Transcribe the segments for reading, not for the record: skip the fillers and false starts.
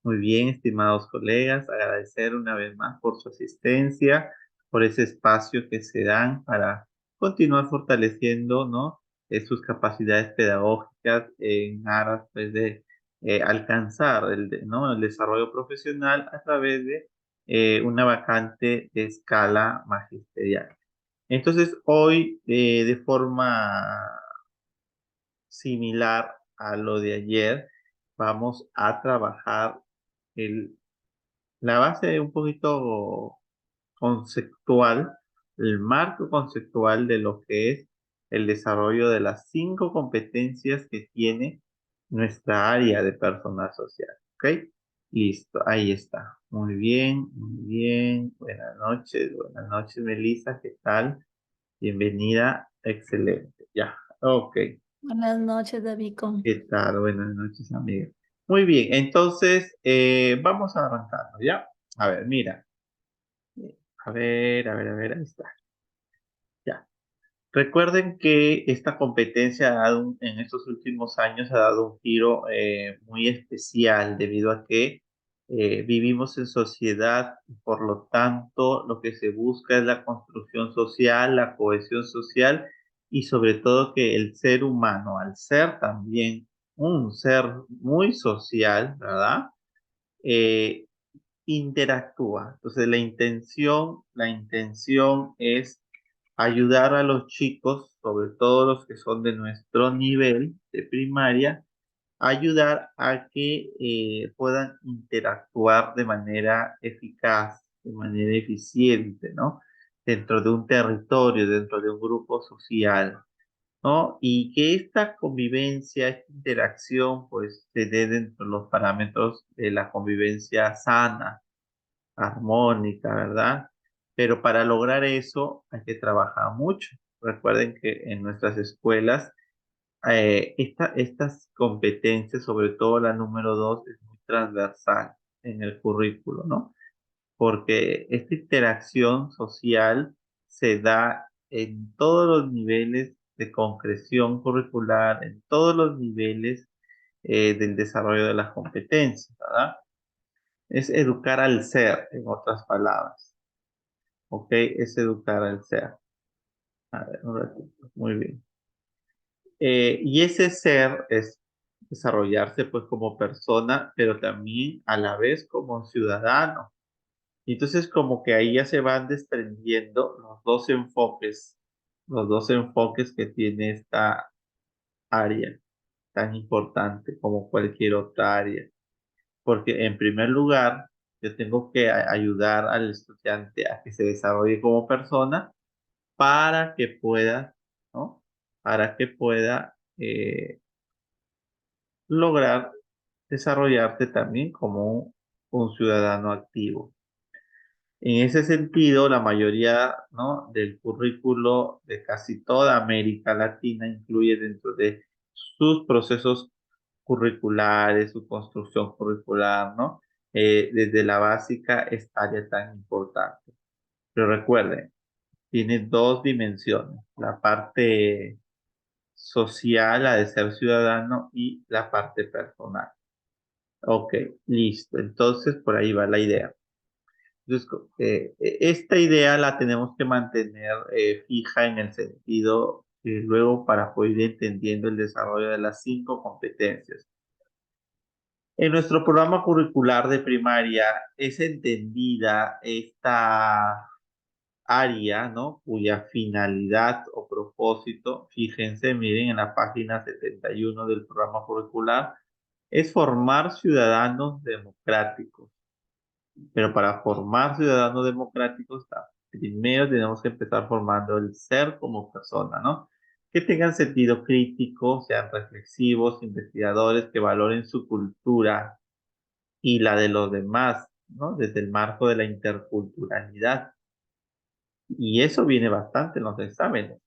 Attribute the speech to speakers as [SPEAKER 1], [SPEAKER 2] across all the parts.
[SPEAKER 1] Muy bien, estimados colegas, agradecer una vez más por su asistencia, por ese espacio que se dan para continuar fortaleciendo, ¿no? Sus capacidades pedagógicas en aras, pues, de alcanzar ¿no? el desarrollo profesional a través de una vacante de escala magisterial. Entonces, hoy, de forma similar a lo de ayer, vamos a trabajar el la base un poquito conceptual, el marco conceptual de lo que es el desarrollo de las 5 competencias que tiene nuestra área de personal social. ¿Ok? Listo, ahí está. Muy bien, muy bien. Buenas noches, Melissa. ¿Qué tal? Bienvenida. Excelente. Ya, ok.
[SPEAKER 2] Buenas noches, David.
[SPEAKER 1] ¿Qué tal? Buenas noches, amiga. Muy bien, entonces vamos a arrancar, ¿ya? A ver, mira. A ver, ahí está. Ya. Recuerden que esta competencia en estos últimos años ha dado un giro muy especial debido a que vivimos en sociedad y por lo tanto lo que se busca es la construcción social, la cohesión social y sobre todo que el ser humano, al ser también un ser muy social, ¿verdad? Eh, Interactúa. Entonces la intención es ayudar a los chicos, sobre todo los que son de nuestro nivel de primaria, ayudar a que puedan interactuar de manera eficaz, de manera eficiente, ¿no? Dentro de un territorio, dentro de un grupo social, ¿no? Y que esta convivencia, esta interacción, pues se dé dentro de los parámetros de la convivencia sana, armónica, ¿verdad? Pero para lograr eso hay que trabajar mucho. Recuerden que en nuestras escuelas estas competencias, sobre todo la número 2, es muy transversal en el currículo, ¿no? Porque esta interacción social se da en todos los niveles de concreción curricular, en todos los niveles del desarrollo de las competencias, ¿verdad? Es educar al ser, en otras palabras. ¿Ok? Es educar al ser. A ver, un ratito. Muy bien. Y ese ser es desarrollarse pues como persona, pero también a la vez como ciudadano. Y entonces como que ahí ya se van desprendiendo los dos enfoques que tiene esta área tan importante como cualquier otra área. Porque en primer lugar, yo tengo que ayudar al estudiante a que se desarrolle como persona para que pueda, ¿no? Para que pueda lograr desarrollarse también como un ciudadano activo. En ese sentido, la mayoría, ¿no? del currículo de casi toda América Latina incluye dentro de sus procesos curriculares, su construcción curricular, ¿no? Desde la básica, esta área tan importante. Pero recuerden, tiene dos dimensiones, la parte social, la de ser ciudadano, y la parte personal. Ok, listo. Entonces, por ahí va la idea. Entonces, esta idea la tenemos que mantener fija en el sentido luego para poder ir entendiendo el desarrollo de las 5 competencias. En nuestro programa curricular de primaria es entendida esta área, ¿no? Cuya finalidad o propósito, fíjense, miren en la página 71 del programa curricular, es formar ciudadanos democráticos. Pero para formar ciudadanos democráticos, primero tenemos que empezar formando el ser como persona, ¿no? Que tengan sentido crítico, sean reflexivos, investigadores, que valoren su cultura y la de los demás, ¿no? Desde el marco de la interculturalidad. Y eso viene bastante en los exámenes,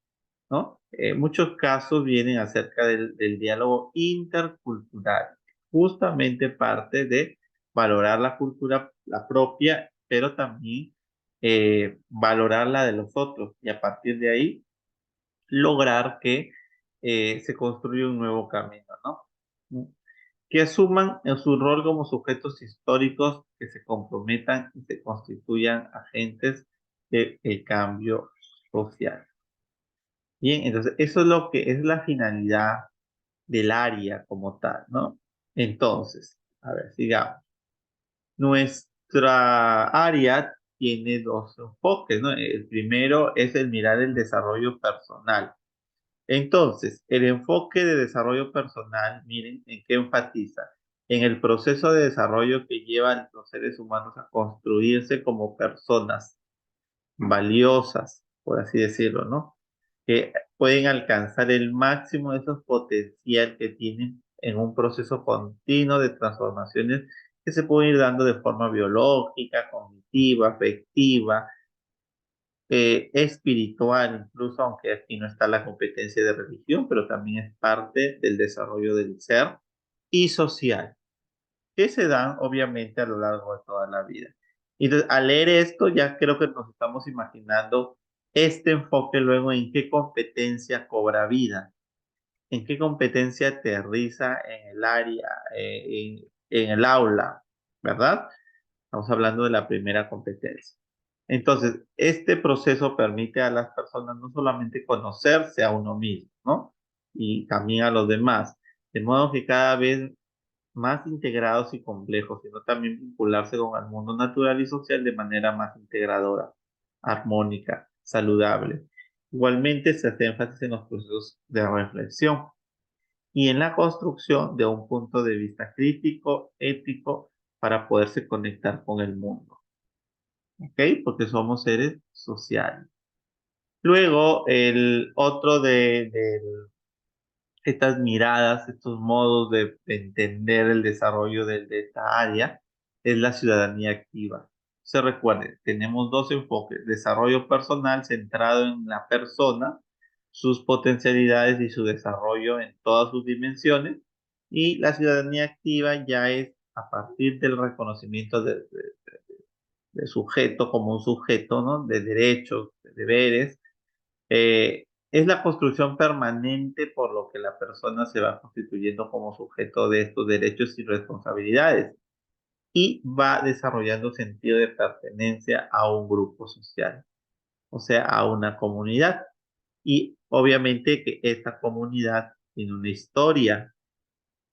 [SPEAKER 1] ¿no? Muchos casos vienen acerca del diálogo intercultural, justamente parte de valorar la cultura, la propia, pero también valorar la de los otros y a partir de ahí lograr que se construya un nuevo camino, ¿no? que asuman en su rol como sujetos históricos que se comprometan y se constituyan agentes del cambio social. Bien, entonces eso es lo que es la finalidad del área como tal, ¿no? Entonces, a ver, sigamos. Nuestra área tiene dos enfoques, ¿no? El primero es el mirar el desarrollo personal. Entonces, el enfoque de desarrollo personal, miren, ¿en qué enfatiza? En el proceso de desarrollo que llevan los seres humanos a construirse como personas valiosas, por así decirlo, ¿no? Que pueden alcanzar el máximo de esos potencial que tienen en un proceso continuo de transformaciones que se pueden ir dando de forma biológica, cognitiva, afectiva, espiritual, incluso aunque aquí no está la competencia de religión, pero también es parte del desarrollo del ser y social, que se dan obviamente a lo largo de toda la vida. Y entonces, al leer esto, ya creo que nos estamos imaginando este enfoque luego en qué competencia cobra vida, en qué competencia aterriza en el área, en el aula, ¿verdad? Estamos hablando de la primera competencia. Entonces, este proceso permite a las personas no solamente conocerse a uno mismo, ¿no? Y también a los demás, de modo que cada vez más integrados y complejos, sino también vincularse con el mundo natural y social de manera más integradora, armónica, saludable. Igualmente se hace énfasis en los procesos de reflexión y en la construcción de un punto de vista crítico, ético, para poderse conectar con el mundo, ¿ok? Porque somos seres sociales. Luego, el otro de estas miradas, estos modos de entender el desarrollo de esta área es la ciudadanía activa. Se recuerde, tenemos dos enfoques: desarrollo personal centrado en la persona, sus potencialidades y su desarrollo en todas sus dimensiones, y la ciudadanía activa ya es a partir del reconocimiento de sujeto como un sujeto, ¿no? De derechos, de deberes, es la construcción permanente por lo que la persona se va constituyendo como sujeto de estos derechos y responsabilidades y va desarrollando sentido de pertenencia a un grupo social, o sea, a una comunidad. Y obviamente que esta comunidad tiene una historia,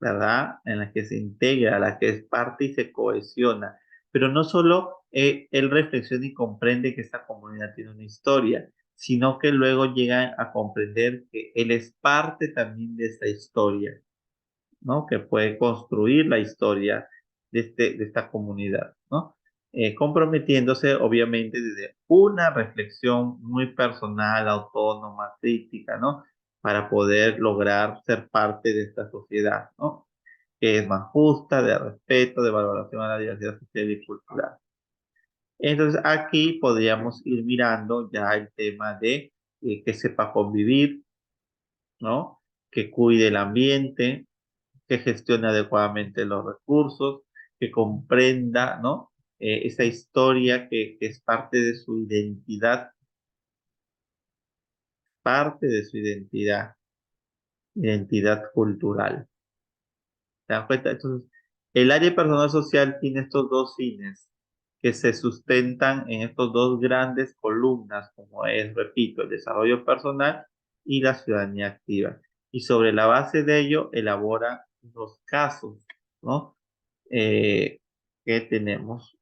[SPEAKER 1] ¿verdad? En la que se integra, la que es parte y se cohesiona. Pero no solo él reflexiona y comprende que esta comunidad tiene una historia, sino que luego llega a comprender que él es parte también de esta historia, ¿no? Que puede construir la historia de esta comunidad, ¿no? Comprometiéndose obviamente desde una reflexión muy personal, autónoma, crítica, ¿no? Para poder lograr ser parte de esta sociedad, ¿no? Que es más justa, de respeto, de valoración a la diversidad social y cultural. Entonces aquí podríamos ir mirando ya el tema de que sepa convivir, ¿no? Que cuide el ambiente, que gestione adecuadamente los recursos, que comprenda, ¿no? Esa historia que es parte de su identidad cultural. ¿Te das cuenta? Entonces, el área personal social tiene estos dos fines que se sustentan en estos dos grandes columnas, como es, repito, el desarrollo personal y la ciudadanía activa. Y sobre la base de ello, elabora los casos, ¿no? Eh, que tenemos.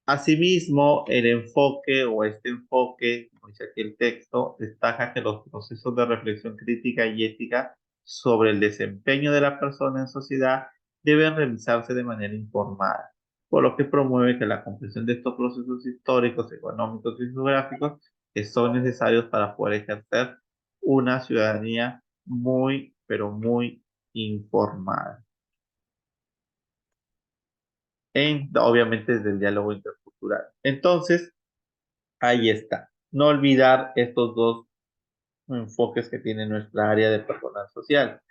[SPEAKER 1] Asimismo, el enfoque o este enfoque, como dice aquí el texto, destaca que los procesos de reflexión crítica y ética sobre el desempeño de la persona en sociedad deben realizarse de manera informada, por lo que promueve que la comprensión de estos procesos históricos, económicos y geográficos que son necesarios para poder ejercer una ciudadanía muy, pero muy informada. Obviamente desde el diálogo intercultural. Entonces, ahí está. No olvidar estos dos enfoques que tiene nuestra área de personal social.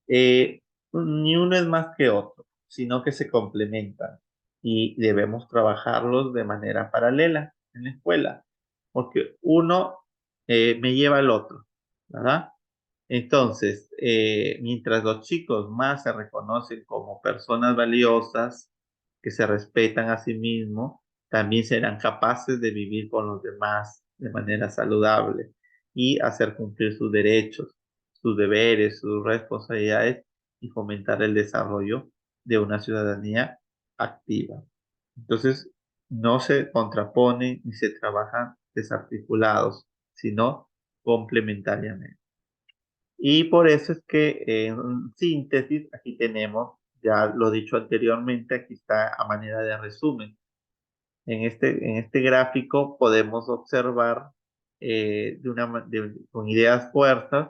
[SPEAKER 1] Ni uno es más que otro, sino que se complementan y debemos trabajarlos de manera paralela en la escuela, porque uno me lleva al otro, ¿verdad? Entonces, mientras los chicos más se reconocen como personas valiosas, que se respetan a sí mismos, también serán capaces de vivir con los demás de manera saludable y hacer cumplir sus derechos, sus deberes, sus responsabilidades y fomentar el desarrollo de una ciudadanía activa. Entonces, no se contraponen ni se trabajan desarticulados, sino complementariamente. Y por eso es que en síntesis, aquí tenemos, ya lo dicho anteriormente, aquí está a manera de resumen. En este gráfico podemos observar con ideas fuerzas,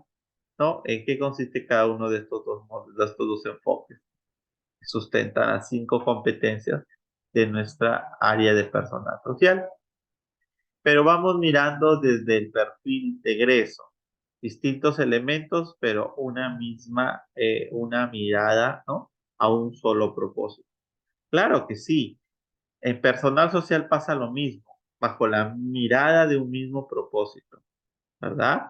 [SPEAKER 1] ¿no? En qué consiste cada uno de estos dos modelos, de estos dos enfoques. Sustentan las 5 competencias de nuestra área de personal social. Pero vamos mirando desde el perfil de egreso, distintos elementos, pero una mirada, ¿no? A un solo propósito. Claro que sí, en personal social pasa lo mismo, bajo la mirada de un mismo propósito, ¿verdad?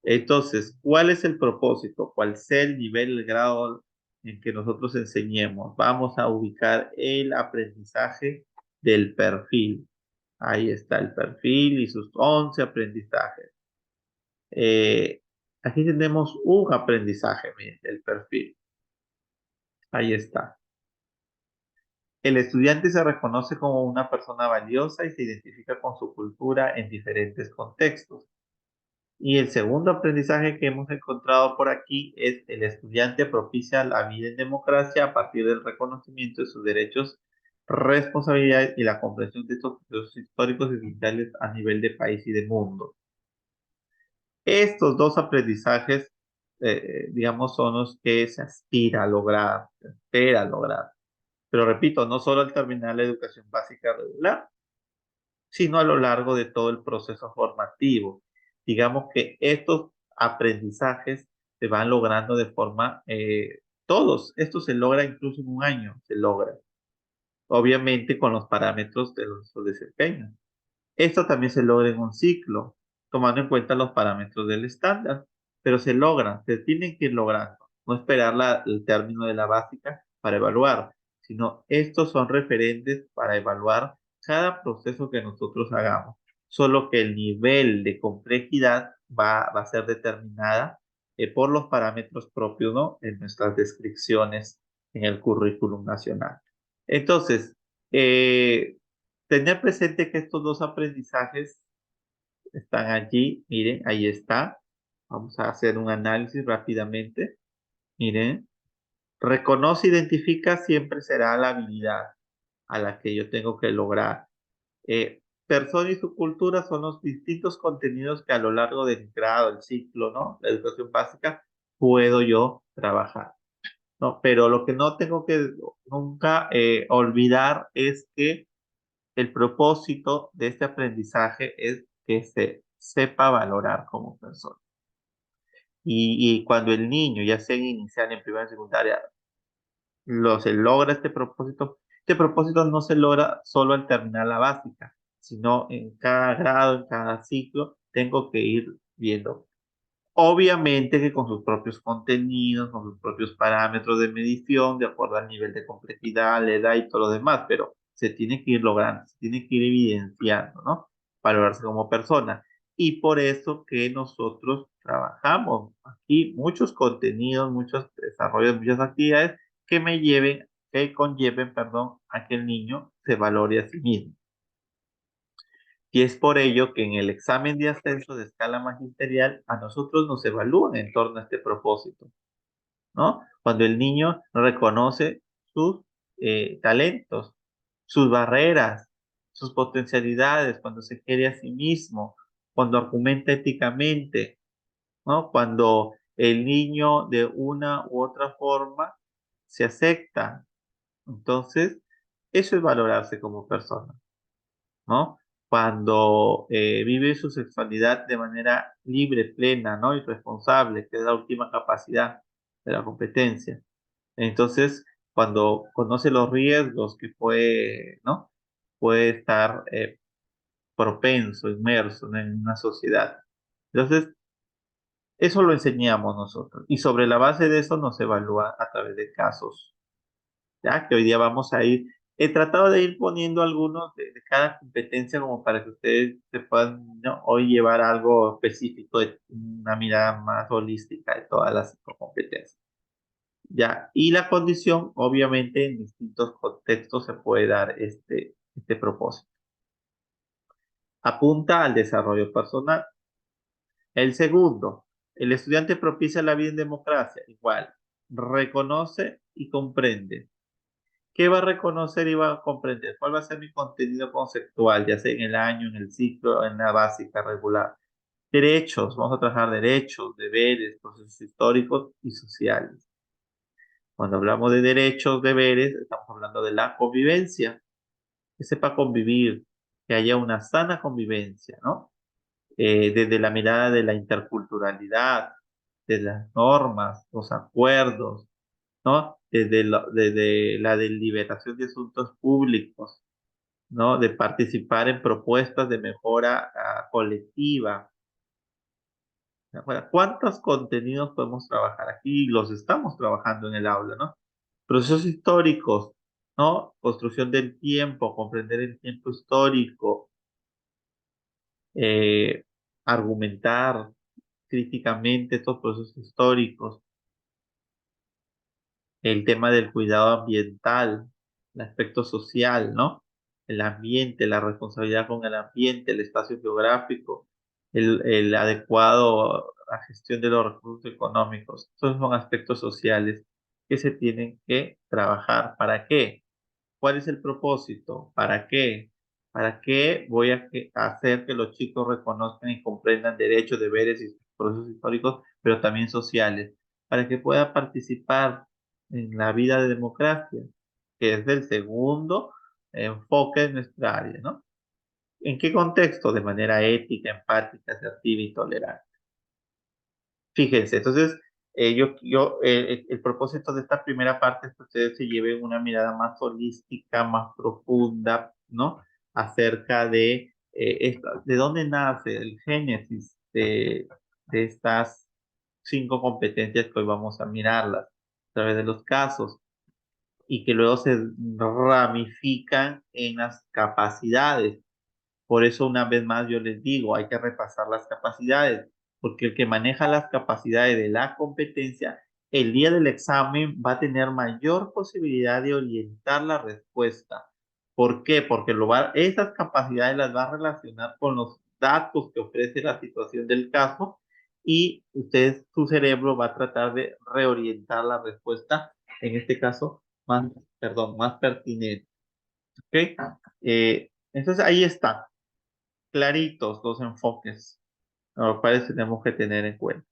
[SPEAKER 1] Entonces, ¿cuál es el propósito? ¿Cuál sea el nivel, el grado en que nosotros enseñemos? Vamos a ubicar el aprendizaje del perfil. Ahí está el perfil y sus 11 aprendizajes. Eh, Aquí tenemos un aprendizaje, miren, del perfil. Ahí está. El estudiante se reconoce como una persona valiosa y se identifica con su cultura en diferentes contextos. Y el segundo aprendizaje que hemos encontrado por aquí es el estudiante propicia la vida en democracia a partir del reconocimiento de sus derechos, responsabilidades y la comprensión de estos procesos históricos y sociales a nivel de país y de mundo. Estos dos aprendizajes, digamos, son los que se aspira a lograr, se espera lograr. Pero repito, no solo al terminar la educación básica regular, sino a lo largo de todo el proceso formativo. Digamos que estos aprendizajes se van logrando de forma, todos, esto se logra incluso en un año, se logra, obviamente con los parámetros de su desempeño. Esto también se logra en un ciclo, tomando en cuenta los parámetros del estándar, pero se logran, se tienen que ir logrando. No esperar el término de la básica para evaluar, sino estos son referentes para evaluar cada proceso que nosotros hagamos. Solo que el nivel de complejidad va a ser determinada por los parámetros propios, ¿no? En nuestras descripciones en el currículum nacional. Entonces, eh, tener presente que estos dos aprendizajes están allí, miren, ahí está. Vamos a hacer un análisis rápidamente. Miren, reconoce, identifica, siempre será la habilidad a la que yo tengo que lograr. Persona y su cultura son los distintos contenidos que a lo largo del grado, el ciclo, ¿no? La educación básica, puedo yo trabajar, ¿no? Pero lo que no tengo que nunca olvidar es que el propósito de este aprendizaje es que se sepa valorar como persona. Y cuando el niño, ya sea en inicial, en primaria, en secundaria, se logra este propósito no se logra solo al terminar la básica, sino en cada grado, en cada ciclo, tengo que ir viendo. Obviamente que con sus propios contenidos, con sus propios parámetros de medición, de acuerdo al nivel de complejidad, la edad y todo lo demás, pero se tiene que ir logrando, se tiene que ir evidenciando, ¿no? Valorarse como persona. Y por eso que nosotros trabajamos aquí muchos contenidos, muchos desarrollos, muchas actividades que conlleven, perdón, a que el niño se valore a sí mismo. Y es por ello que en el examen de ascenso de escala magisterial a nosotros nos evalúan en torno a este propósito, ¿no? Cuando el niño reconoce sus talentos, sus barreras, sus potencialidades, cuando se quiere a sí mismo, cuando argumenta éticamente, ¿no? Cuando el niño de una u otra forma se acepta. Entonces, eso es valorarse como persona, ¿no? Cuando vive su sexualidad de manera libre, plena, ¿no? Y responsable, que es la última capacidad de la competencia. Entonces, cuando conoce los riesgos que puede, ¿no? Puede estar propenso, inmerso, ¿no? En una sociedad. Entonces, Eso lo enseñamos nosotros. Y sobre la base de eso nos evalúa a través de casos. Ya que hoy día vamos a ir, he tratado de ir poniendo algunos de cada competencia como para que ustedes se puedan, ¿no?, hoy llevar algo específico, de una mirada más holística de todas las cinco competencias. Ya, y la condición, obviamente, en distintos contextos se puede dar este propósito. Apunta al desarrollo personal. El segundo, el estudiante propicia la vida en democracia. Igual, reconoce y comprende. ¿Qué va a reconocer y va a comprender? ¿Cuál va a ser mi contenido conceptual, ya sea en el año, en el ciclo, en la básica regular? Derechos, vamos a trabajar derechos, deberes, procesos históricos y sociales. Cuando hablamos de derechos, deberes, estamos hablando de la convivencia, que sepa convivir, que haya una sana convivencia, ¿no? Desde la mirada de la interculturalidad, de las normas, los acuerdos, ¿no? Desde la deliberación de asuntos públicos, ¿no? De participar en propuestas de mejora colectiva. Bueno, ¿cuántos contenidos podemos trabajar aquí? Los estamos trabajando en el aula, ¿no? Procesos históricos, ¿no? Construcción del tiempo, comprender el tiempo histórico, eh, argumentar críticamente estos procesos históricos, el tema del cuidado ambiental, el aspecto social, ¿no? El ambiente, la responsabilidad con el ambiente, el espacio geográfico, el adecuado, la gestión de los recursos económicos. Esos son aspectos sociales que se tienen que trabajar. ¿Para qué? ¿Cuál es el propósito? ¿Para qué? ¿Para qué voy a hacer que los chicos reconozcan y comprendan derechos, deberes y procesos históricos, pero también sociales? Para que puedan participar en la vida de democracia, que es el segundo enfoque de nuestra área, ¿no? ¿En qué contexto? De manera ética, empática, asertiva y tolerante. Fíjense, entonces, el propósito de esta primera parte es que ustedes se lleven una mirada más holística, más profunda, ¿no? Acerca de dónde nace el génesis de estas cinco competencias que hoy vamos a mirarlas a través de los casos y que luego se ramifican en las capacidades. Por eso, una vez más, yo les digo, hay que repasar las capacidades, porque el que maneja las capacidades de la competencia, el día del examen va a tener mayor posibilidad de orientar la respuesta. ¿Por qué? Porque esas capacidades las va a relacionar con los datos que ofrece la situación del caso y su cerebro va a tratar de reorientar la respuesta, en este caso, más pertinente. ¿Ok? Entonces ahí está claritos los enfoques, los cuales tenemos que tener en cuenta.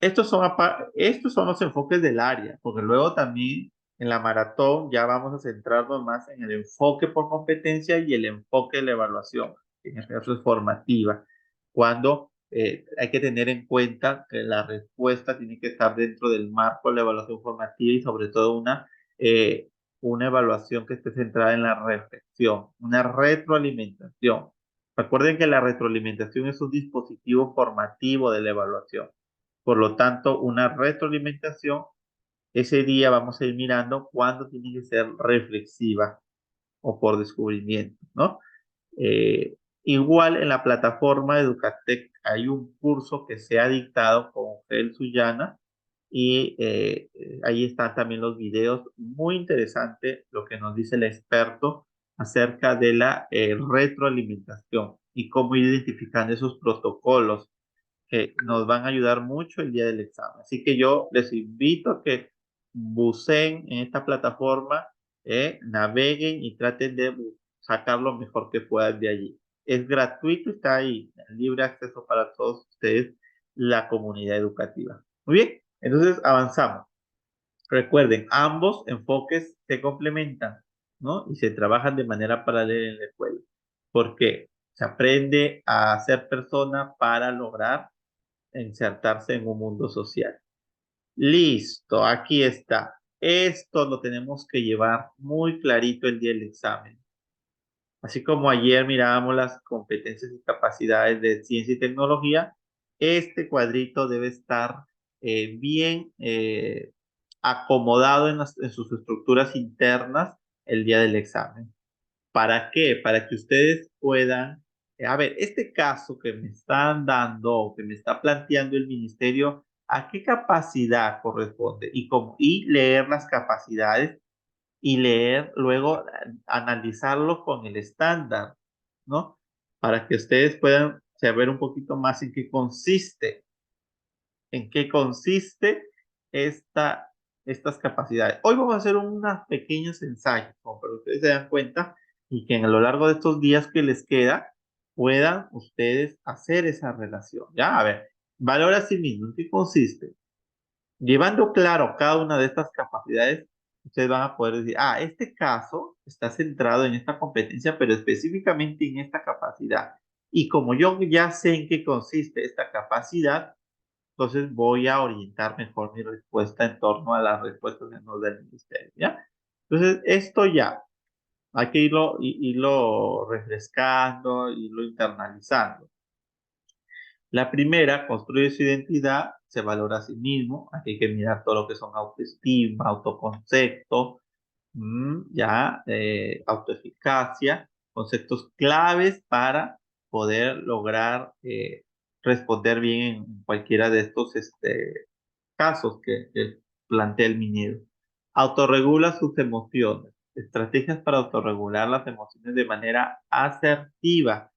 [SPEAKER 1] Estos son los enfoques del área, porque luego también en la maratón ya vamos a centrarnos más en el enfoque por competencia y el enfoque de la evaluación, que en este caso es formativa, cuando hay que tener en cuenta que la respuesta tiene que estar dentro del marco de la evaluación formativa y sobre todo eh, una evaluación que esté centrada en la reflexión, una retroalimentación. Recuerden que la retroalimentación es un dispositivo formativo de la evaluación. Por lo tanto, una retroalimentación, ese día vamos a ir mirando cuándo tiene que ser reflexiva o por descubrimiento, ¿no? Igual en la plataforma Educatec hay un curso que se ha dictado con Gel Suyana y ahí están también los videos. Muy interesante lo que nos dice el experto acerca de la retroalimentación y cómo ir identificando esos protocolos que nos van a ayudar mucho el día del examen. Así que yo les invito a que buceen en esta plataforma, naveguen y traten de sacar lo mejor que puedan de allí. Es gratuito, está ahí, en libre acceso para todos ustedes, la comunidad educativa. Muy bien, entonces avanzamos. Recuerden, ambos enfoques se complementan, ¿no? Y se trabajan de manera paralela en la escuela. ¿Por qué? Se aprende a ser persona para lograr insertarse en un mundo social. Listo, aquí está. Esto lo tenemos que llevar muy clarito el día del examen. Así como ayer mirábamos las competencias y capacidades de ciencia y tecnología, este cuadrito debe estar bien acomodado en sus estructuras internas el día del examen. ¿Para qué? Para que ustedes puedan, a ver, este caso que me están dando o que me está planteando el ministerio, ¿a qué capacidad corresponde? Y leer las capacidades y leer, luego analizarlo con el estándar, ¿no? Para que ustedes puedan saber un poquito más en qué consiste esta, estas capacidades. Hoy vamos a hacer unos pequeños ensayos, como para que ustedes se dan cuenta y que a lo largo de estos días que les queda, puedan ustedes hacer esa relación. Ya, a ver, valora a sí mismo, ¿en qué consiste? Llevando claro cada una de estas capacidades, ustedes van a poder decir, este caso está centrado en esta competencia, pero específicamente en esta capacidad. Y como yo ya sé en qué consiste esta capacidad, entonces voy a orientar mejor mi respuesta en torno a las respuestas que nos da el ministerio, ¿ya? Entonces, esto ya, hay que irlo refrescando, irlo internalizando. La primera, construye su identidad, se valora a sí mismo, aquí hay que mirar todo lo que son autoestima, autoconcepto, ya, autoeficacia, conceptos claves para poder lograr responder bien en cualquiera de estos casos que plantea el Minedo. Autorregula sus emociones, estrategias para autorregular las emociones de manera asertiva,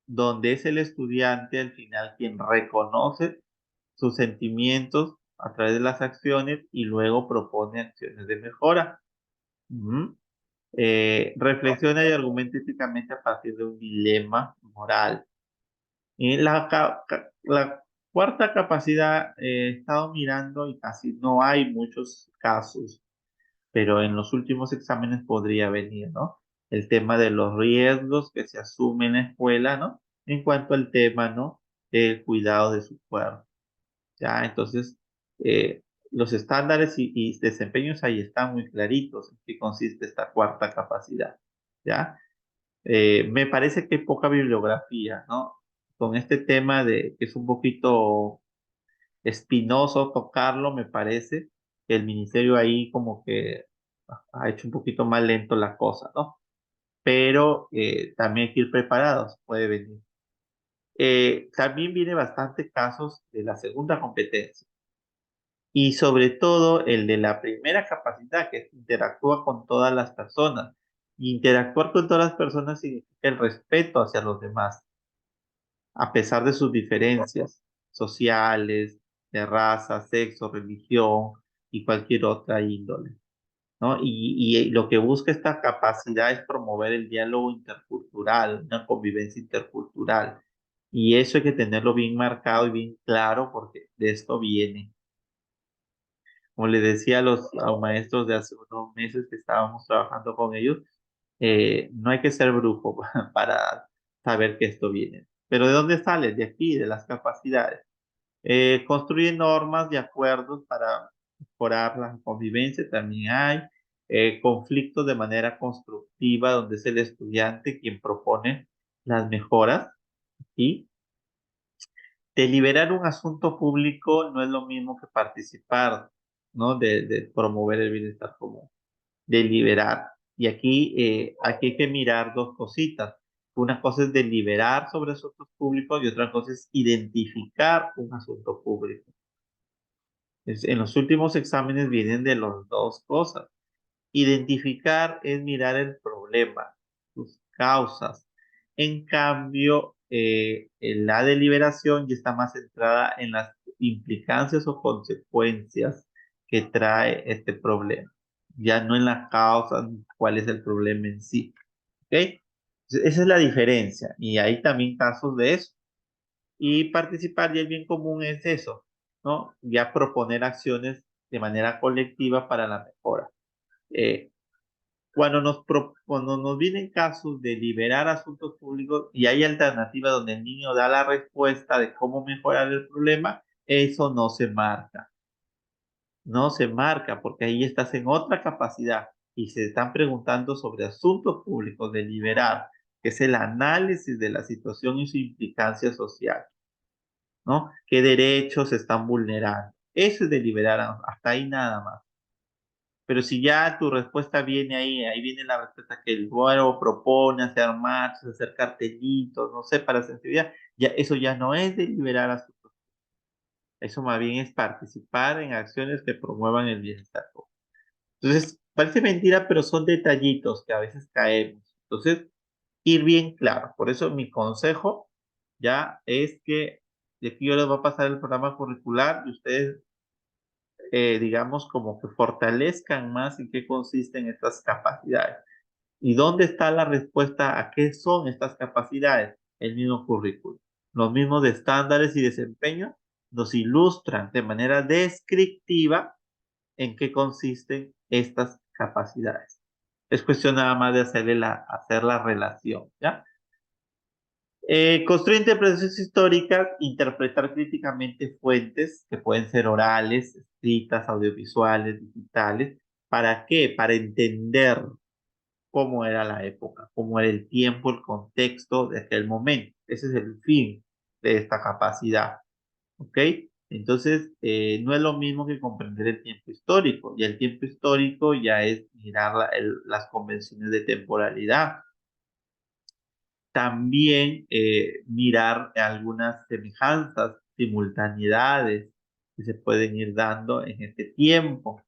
[SPEAKER 1] donde es el estudiante al final quien reconoce sus sentimientos a través de las acciones y luego propone acciones de mejora. Ujú. Reflexiona y argumenta éticamente a partir de un dilema moral. Y la cuarta capacidad, he estado mirando y casi no hay muchos casos, pero en los últimos exámenes podría venir, ¿no? El tema de los riesgos que se asumen en la escuela, ¿no? En cuanto al tema, ¿no? El cuidado de su cuerpo, ¿ya? Entonces, los estándares y desempeños ahí están muy claritos en qué consiste esta cuarta capacidad, ¿ya? Me parece que hay poca bibliografía, ¿no? Con este tema de que es un poquito espinoso tocarlo, me parece que el ministerio ahí como que ha hecho un poquito más lento la cosa, ¿no? Pero también hay que ir preparados, puede venir. También viene bastante casos de la segunda competencia y sobre todo el de la primera capacidad, que es interactúa con todas las personas. Interactuar con todas las personas significa el respeto hacia los demás, a pesar de sus diferencias sociales, de raza, sexo, religión y cualquier otra índole, ¿no? Y lo que busca esta capacidad es promover el diálogo intercultural, una convivencia intercultural. Y eso hay que tenerlo bien marcado y bien claro porque de esto viene. Como les decía a los maestros de hace unos meses que estábamos trabajando con ellos, no hay que ser brujo para saber que esto viene. Pero ¿de dónde sale? De aquí, de las capacidades. Construye normas y acuerdos para mejorar la convivencia, también hay. Conflictos de manera constructiva, donde es el estudiante quien propone las mejoras. Y deliberar un asunto público no es lo mismo que participar, ¿no? De promover el bienestar común. Deliberar. Y aquí hay que mirar dos cositas. Una cosa es deliberar sobre asuntos públicos y otra cosa es identificar un asunto público. En los últimos exámenes vienen de las dos cosas. Identificar es mirar el problema, sus causas. En cambio, en la deliberación ya está más centrada en las implicancias o consecuencias que trae este problema, ya no en la causa, cuál es el problema en sí. ¿Ok? Esa es la diferencia y hay también casos de eso. Y participar y el bien común es eso, ¿no? Ya proponer acciones de manera colectiva para la mejora. Eh, cuando nos vienen casos de liberar asuntos públicos y hay alternativas donde el niño da la respuesta de cómo mejorar el problema, eso no se marca. No se marca porque ahí estás en otra capacidad y se están preguntando sobre asuntos públicos de liberar, que es el análisis de la situación y su implicancia social. ¿no? ¿Qué derechos se están vulnerando? Eso es deliberar, hasta ahí nada más. Pero si ya tu respuesta viene ahí, ahí viene la respuesta que el güero propone, hacer marchas, hacer cartelitos, no sé, para sensibilidad, ya, eso ya no es deliberar a su. Eso más bien es participar en acciones que promuevan el bienestar común. Entonces, parece mentira, pero son detallitos que a veces caemos. Entonces, ir bien claro. Por eso mi consejo ya es que de aquí yo les voy a pasar el programa curricular y ustedes, digamos, como que fortalezcan más en qué consisten estas capacidades. ¿Y dónde está la respuesta a qué son estas capacidades? El mismo currículo. Los mismos estándares y desempeño nos ilustran de manera descriptiva en qué consisten estas capacidades. Es cuestión nada más de hacer la relación, ¿ya? Construir interpretaciones históricas, interpretar críticamente fuentes que pueden ser orales, escritas, audiovisuales, digitales. ¿Para qué? Para entender cómo era la época, cómo era el tiempo, el contexto de aquel momento. Ese es el fin de esta capacidad, ¿ok? Entonces, no es lo mismo que comprender el tiempo histórico. Y el tiempo histórico ya es mirar las convenciones de temporalidad. También mirar algunas semejanzas, simultaneidades que se pueden ir dando en este tiempo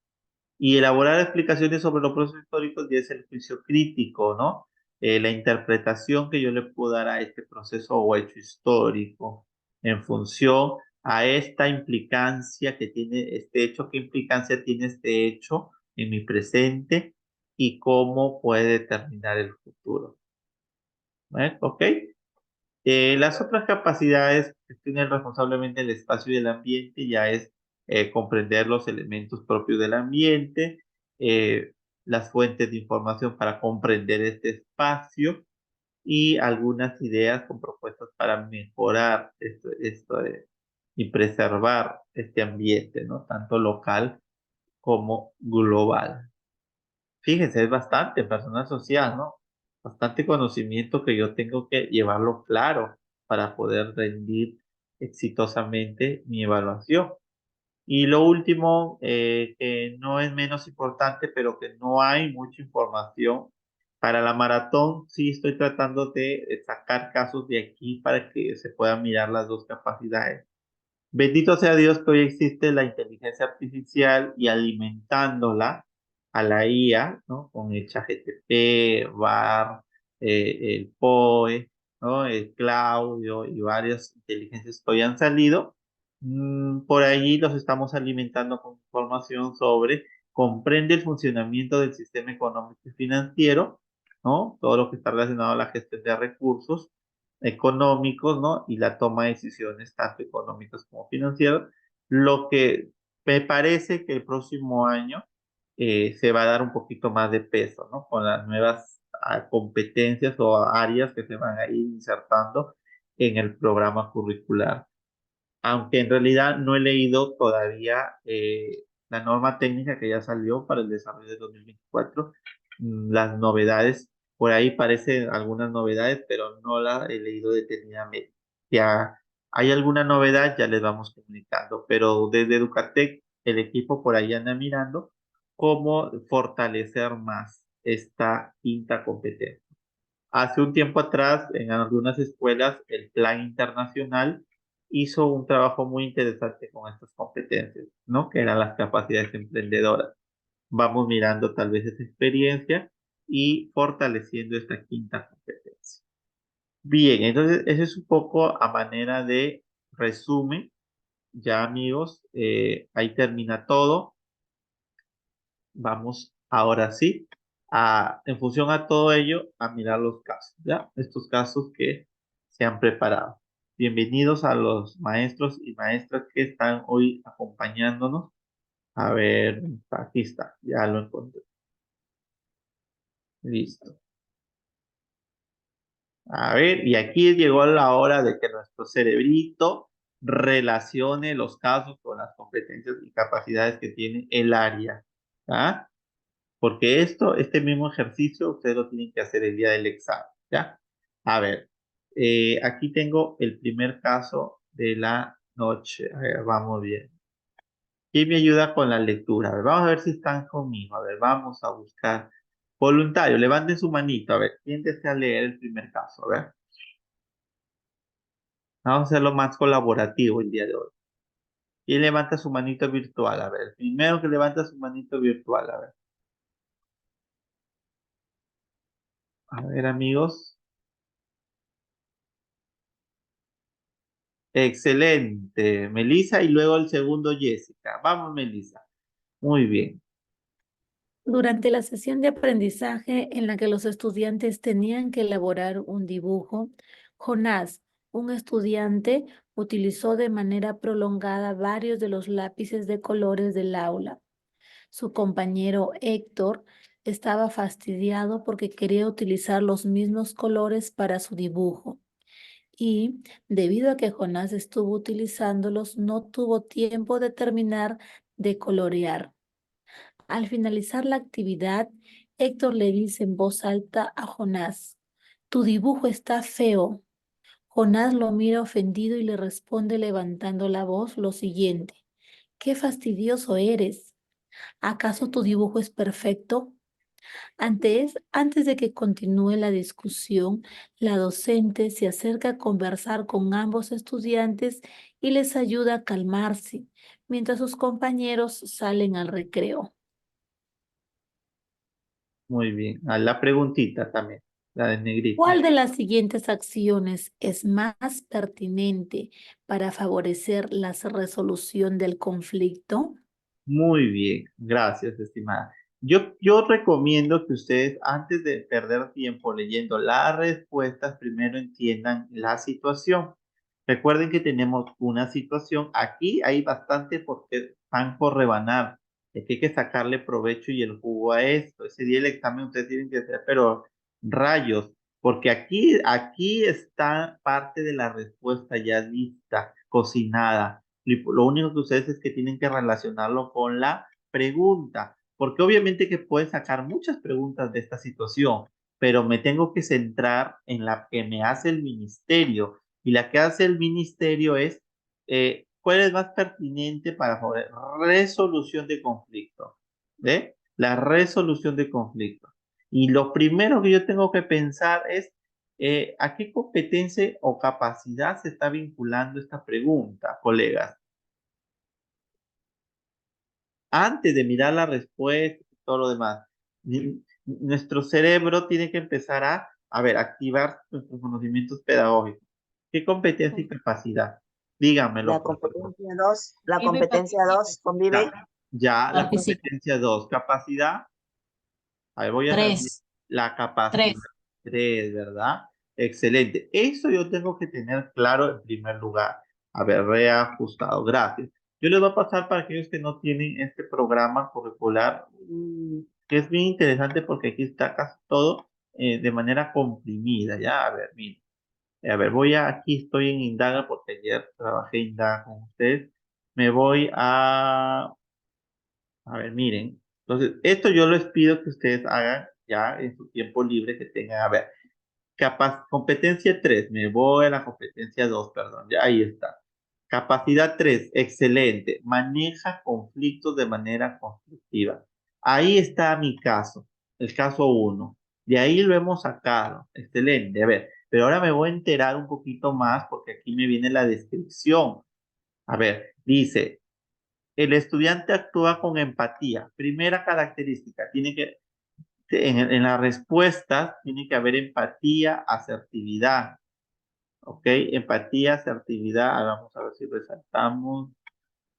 [SPEAKER 1] y elaborar explicaciones sobre los procesos históricos y es el juicio crítico, ¿no? La interpretación que yo le puedo dar a este proceso o hecho histórico en función a esta implicancia que tiene este hecho, qué implicancia tiene este hecho en mi presente y cómo puede determinar el futuro. ¿Ok? Las otras capacidades que tienen responsablemente el espacio y el ambiente ya es comprender los elementos propios del ambiente, eh, las fuentes de información para comprender este espacio y algunas ideas con propuestas para mejorar y preservar este ambiente, ¿no? Tanto local como global. Fíjense, es bastante personal social, ¿no? Bastante conocimiento que yo tengo que llevarlo claro para poder rendir exitosamente mi evaluación. Y lo último, que no es menos importante, pero que no hay mucha información. Para la maratón, sí estoy tratando de sacar casos de aquí para que se puedan mirar las dos capacidades. Bendito sea Dios que hoy existe la inteligencia artificial y alimentándola a la IA, ¿no? Con el ChatGPT, VAR, el POE, ¿no? El Claudio y varias inteligencias que hoy han salido. Por allí los estamos alimentando con información sobre, comprende el funcionamiento del sistema económico y financiero, ¿no? Todo lo que está relacionado a la gestión de recursos económicos, ¿no? Y la toma de decisiones, tanto económicas como financieras, lo que me parece que el próximo año se va a dar un poquito más de peso, ¿no? Con las nuevas competencias o áreas que se van a ir insertando en el programa curricular. Aunque en realidad no he leído todavía la norma técnica que ya salió para el desarrollo de 2024, las novedades, por ahí parecen algunas novedades, pero no las he leído detenidamente. Ya hay alguna novedad, ya les vamos comunicando, pero desde Educatec, el equipo por ahí anda mirando cómo fortalecer más esta quinta competencia. Hace un tiempo atrás, en algunas escuelas, el Plan Internacional hizo un trabajo muy interesante con estas competencias, ¿no? Que eran las capacidades emprendedoras. Vamos mirando tal vez esa experiencia y fortaleciendo esta quinta competencia. Bien, entonces ese es un poco a manera de resumen. Ya amigos, ahí termina todo. Vamos ahora sí en función a todo ello, a mirar los casos, ¿ya? Estos casos que se han preparado. Bienvenidos a los maestros y maestras que están hoy acompañándonos. A ver, aquí está, ya lo encontré. Listo. A ver, y aquí llegó la hora de que nuestro cerebrito relacione los casos con las competencias y capacidades que tiene el área. ¿Ah? Porque este mismo ejercicio ustedes lo tienen que hacer el día del examen, ¿ya? A ver, aquí tengo el primer caso de la noche. A ver, vamos bien. ¿Quién me ayuda con la lectura? A ver, vamos a ver si están conmigo. A ver, vamos a buscar voluntario. Levanten su manito. A ver, ¿quién desea leer el primer caso? A ver, vamos a hacerlo más colaborativo el día de hoy. ¿Quién levanta su manito virtual? A ver, el primero que levanta su manito virtual. A ver, amigos. Excelente. Melissa y luego el segundo Jessica. Vamos, Melissa. Muy bien.
[SPEAKER 2] Durante la sesión de aprendizaje en la que los estudiantes tenían que elaborar un dibujo, Jonás, un estudiante, utilizó de manera prolongada varios de los lápices de colores del aula. Su compañero Héctor estaba fastidiado porque quería utilizar los mismos colores para su dibujo y, debido a que Jonás estuvo utilizándolos, no tuvo tiempo de terminar de colorear. Al finalizar la actividad, Héctor le dice en voz alta a Jonás: tu dibujo está feo. Jonás lo mira ofendido y le responde levantando la voz lo siguiente: qué fastidioso eres. ¿Acaso tu dibujo es perfecto? Antes de que continúe la discusión, la docente se acerca a conversar con ambos estudiantes y les ayuda a calmarse, mientras sus compañeros salen al recreo.
[SPEAKER 1] Muy bien. A la preguntita también. La de negrita.
[SPEAKER 2] ¿Cuál de las siguientes acciones es más pertinente para favorecer la resolución del conflicto?
[SPEAKER 1] Muy bien, gracias, estimada. Yo recomiendo que ustedes, antes de perder tiempo leyendo las respuestas, primero entiendan la situación. Recuerden que tenemos una situación. Aquí hay bastante pan por rebanar. Es que hay que sacarle provecho y el jugo a esto. Ese día del examen ustedes tienen que hacer, pero rayos, porque aquí está parte de la respuesta ya lista, cocinada. Lo único que ustedes es que tienen que relacionarlo con la pregunta, porque obviamente que pueden sacar muchas preguntas de esta situación, pero me tengo que centrar en la que me hace el ministerio, y la que hace el ministerio es cuál es más pertinente para resolución de conflicto, ¿ve? La resolución de conflicto. Y lo primero que yo tengo que pensar es ¿a qué competencia o capacidad se está vinculando esta pregunta, colegas? Antes de mirar la respuesta y todo lo demás, nuestro cerebro tiene que empezar a ver, activar nuestros conocimientos pedagógicos. ¿Qué competencia y capacidad? Díganmelo,
[SPEAKER 3] La
[SPEAKER 1] por favor.
[SPEAKER 3] competencia 2, la
[SPEAKER 2] Vive
[SPEAKER 3] competencia 2 convive.
[SPEAKER 1] Ya, ya la
[SPEAKER 2] la física.
[SPEAKER 1] competencia 2, capacidad. A ver, voy a repetir.
[SPEAKER 2] Tres,
[SPEAKER 1] La capacidad
[SPEAKER 2] tres.
[SPEAKER 1] 3, ¿verdad? Excelente. Eso yo tengo que tener claro en primer lugar. A ver, reajustado. Gracias. Yo les voy a pasar para aquellos que no tienen este programa curricular, que es bien interesante porque aquí está casi todo de manera comprimida, ¿ya? A ver, miren. A ver, aquí estoy en Indaga porque ayer trabajé en Indaga con ustedes. Me voy a ver, miren. Entonces, esto yo les pido que ustedes hagan ya en su tiempo libre que tengan. A ver, competencia 3, me voy a la competencia 2, perdón, ya ahí está. Capacidad 3, excelente. Maneja conflictos de manera constructiva. Ahí está mi caso, el caso uno. De ahí lo hemos sacado. Excelente. A ver, pero ahora me voy a enterar un poquito más porque aquí me viene la descripción. A ver, dice, el estudiante actúa con empatía. Primera característica, en las respuestas tiene que haber empatía, asertividad. ¿Ok? Empatía, asertividad. Vamos a ver si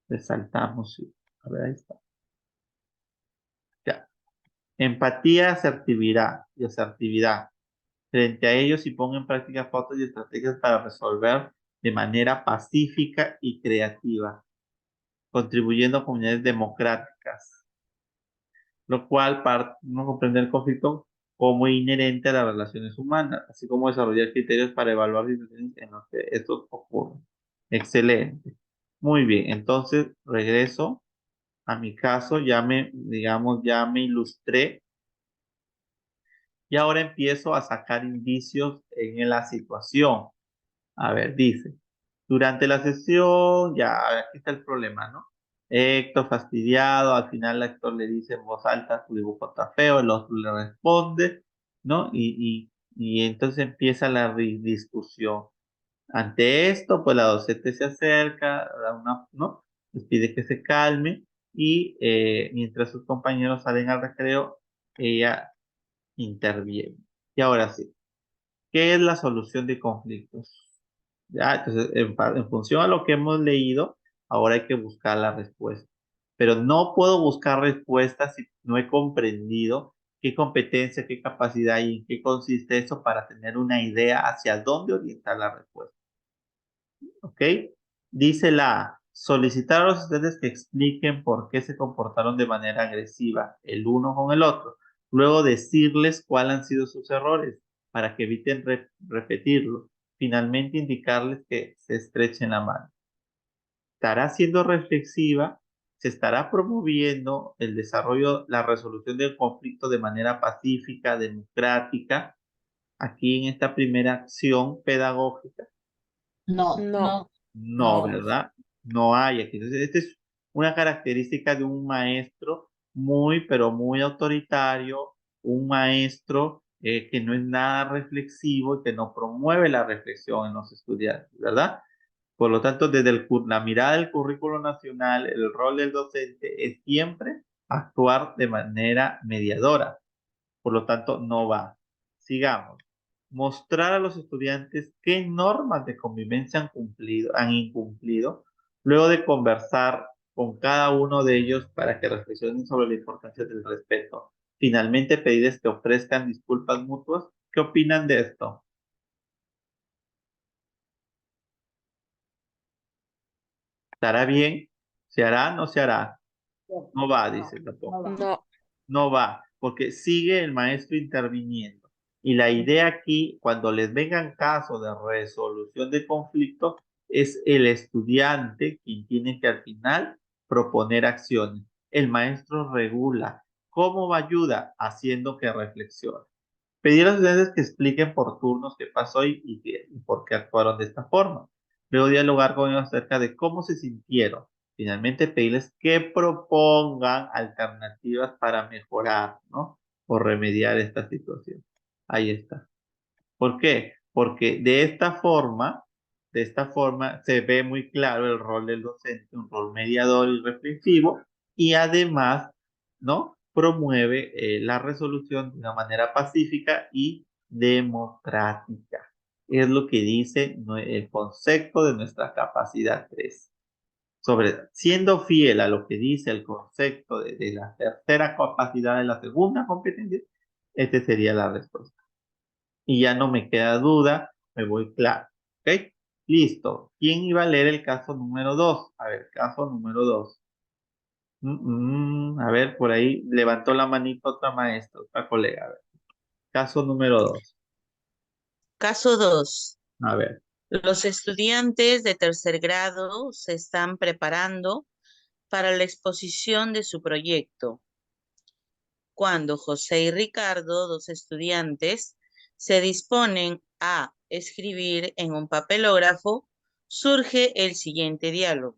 [SPEAKER 1] resaltamos, sí. A ver, ahí está. Ya. Empatía, asertividad y asertividad. Frente a ellos y ponga en práctica fotos y estrategias para resolver de manera pacífica y creativa, contribuyendo a comunidades democráticas, lo cual no comprende el conflicto como inherente a las relaciones humanas, así como desarrollar criterios para evaluar situaciones en las que estos ocurren. Excelente. Muy bien, entonces regreso a mi caso, digamos, ya me ilustré y ahora empiezo a sacar indicios en la situación. A ver, dice. Durante la sesión, ya, aquí está el problema, ¿no? Héctor fastidiado, al final Héctor le dice en voz alta, tu dibujo está feo, el otro le responde, ¿no? Y entonces empieza la discusión. Ante esto, pues la docente se acerca, da una, ¿no? Les pide que se calme y mientras sus compañeros salen al recreo, ella interviene. Y ahora sí, ¿qué es la solución de conflictos? Ya, entonces, en función a lo que hemos leído, ahora hay que buscar la respuesta. Pero no puedo buscar respuestas si no he comprendido qué competencia, qué capacidad y en qué consiste eso para tener una idea hacia dónde orientar la respuesta. ¿Ok? Dice la A, solicitar a los estudiantes que expliquen por qué se comportaron de manera agresiva el uno con el otro. Luego decirles cuáles han sido sus errores para que eviten repetirlo. Finalmente indicarles que se estrechen la mano. Estará siendo reflexiva, se estará promoviendo el desarrollo, la resolución del conflicto de manera pacífica, democrática, aquí en esta primera acción pedagógica.
[SPEAKER 4] No,
[SPEAKER 5] No.
[SPEAKER 1] No,
[SPEAKER 4] no.
[SPEAKER 1] ¿verdad? No hay aquí. Entonces, esta es una característica de un maestro muy, pero muy autoritario, un maestro que no es nada reflexivo y que no promueve la reflexión en los estudiantes, ¿verdad? Por lo tanto, desde la mirada del currículo nacional, el rol del docente es siempre actuar de manera mediadora. Por lo tanto, no va. Sigamos. Mostrar a los estudiantes qué normas de convivencia han incumplido, luego de conversar con cada uno de ellos para que reflexionen sobre la importancia del respeto. Finalmente, pedirles que ofrezcan disculpas mutuas. ¿Qué opinan de esto? ¿Estará bien? ¿Se hará? ¿No se hará? No va, dice tampoco.
[SPEAKER 4] No va.
[SPEAKER 5] No.
[SPEAKER 1] No va, porque sigue el maestro interviniendo. Y la idea aquí, cuando les vengan casos de resolución de conflicto, es el estudiante quien tiene que al final proponer acciones. El maestro regula. ¿Cómo ayuda? Haciendo que reflexione. Pedir a los estudiantes que expliquen por turnos qué pasó y por qué actuaron de esta forma. Luego dialogar con ellos acerca de cómo se sintieron. Finalmente pedirles que propongan alternativas para mejorar, ¿no? O remediar esta situación. Ahí está. ¿Por qué? Porque de esta forma se ve muy claro el rol del docente, un rol mediador y reflexivo, y además, ¿no? Promueve la resolución de una manera pacífica y democrática. Es lo que dice el concepto de nuestra capacidad 3. Sobre, siendo fiel a lo que dice el concepto de la tercera capacidad de la segunda competencia, esta sería la respuesta y ya no me queda duda, me voy claro. ¿Ok? Listo. ¿Quién iba a leer el caso número 2? A ver, caso número 2. A ver, por ahí levantó la manita otra maestra, otra colega. A ver. Caso número 2.
[SPEAKER 3] Caso 2.
[SPEAKER 1] A ver.
[SPEAKER 3] Los estudiantes de tercer grado se están preparando para la exposición de su proyecto, cuando José y Ricardo, dos estudiantes, se disponen a escribir en un papelógrafo, surge el siguiente diálogo.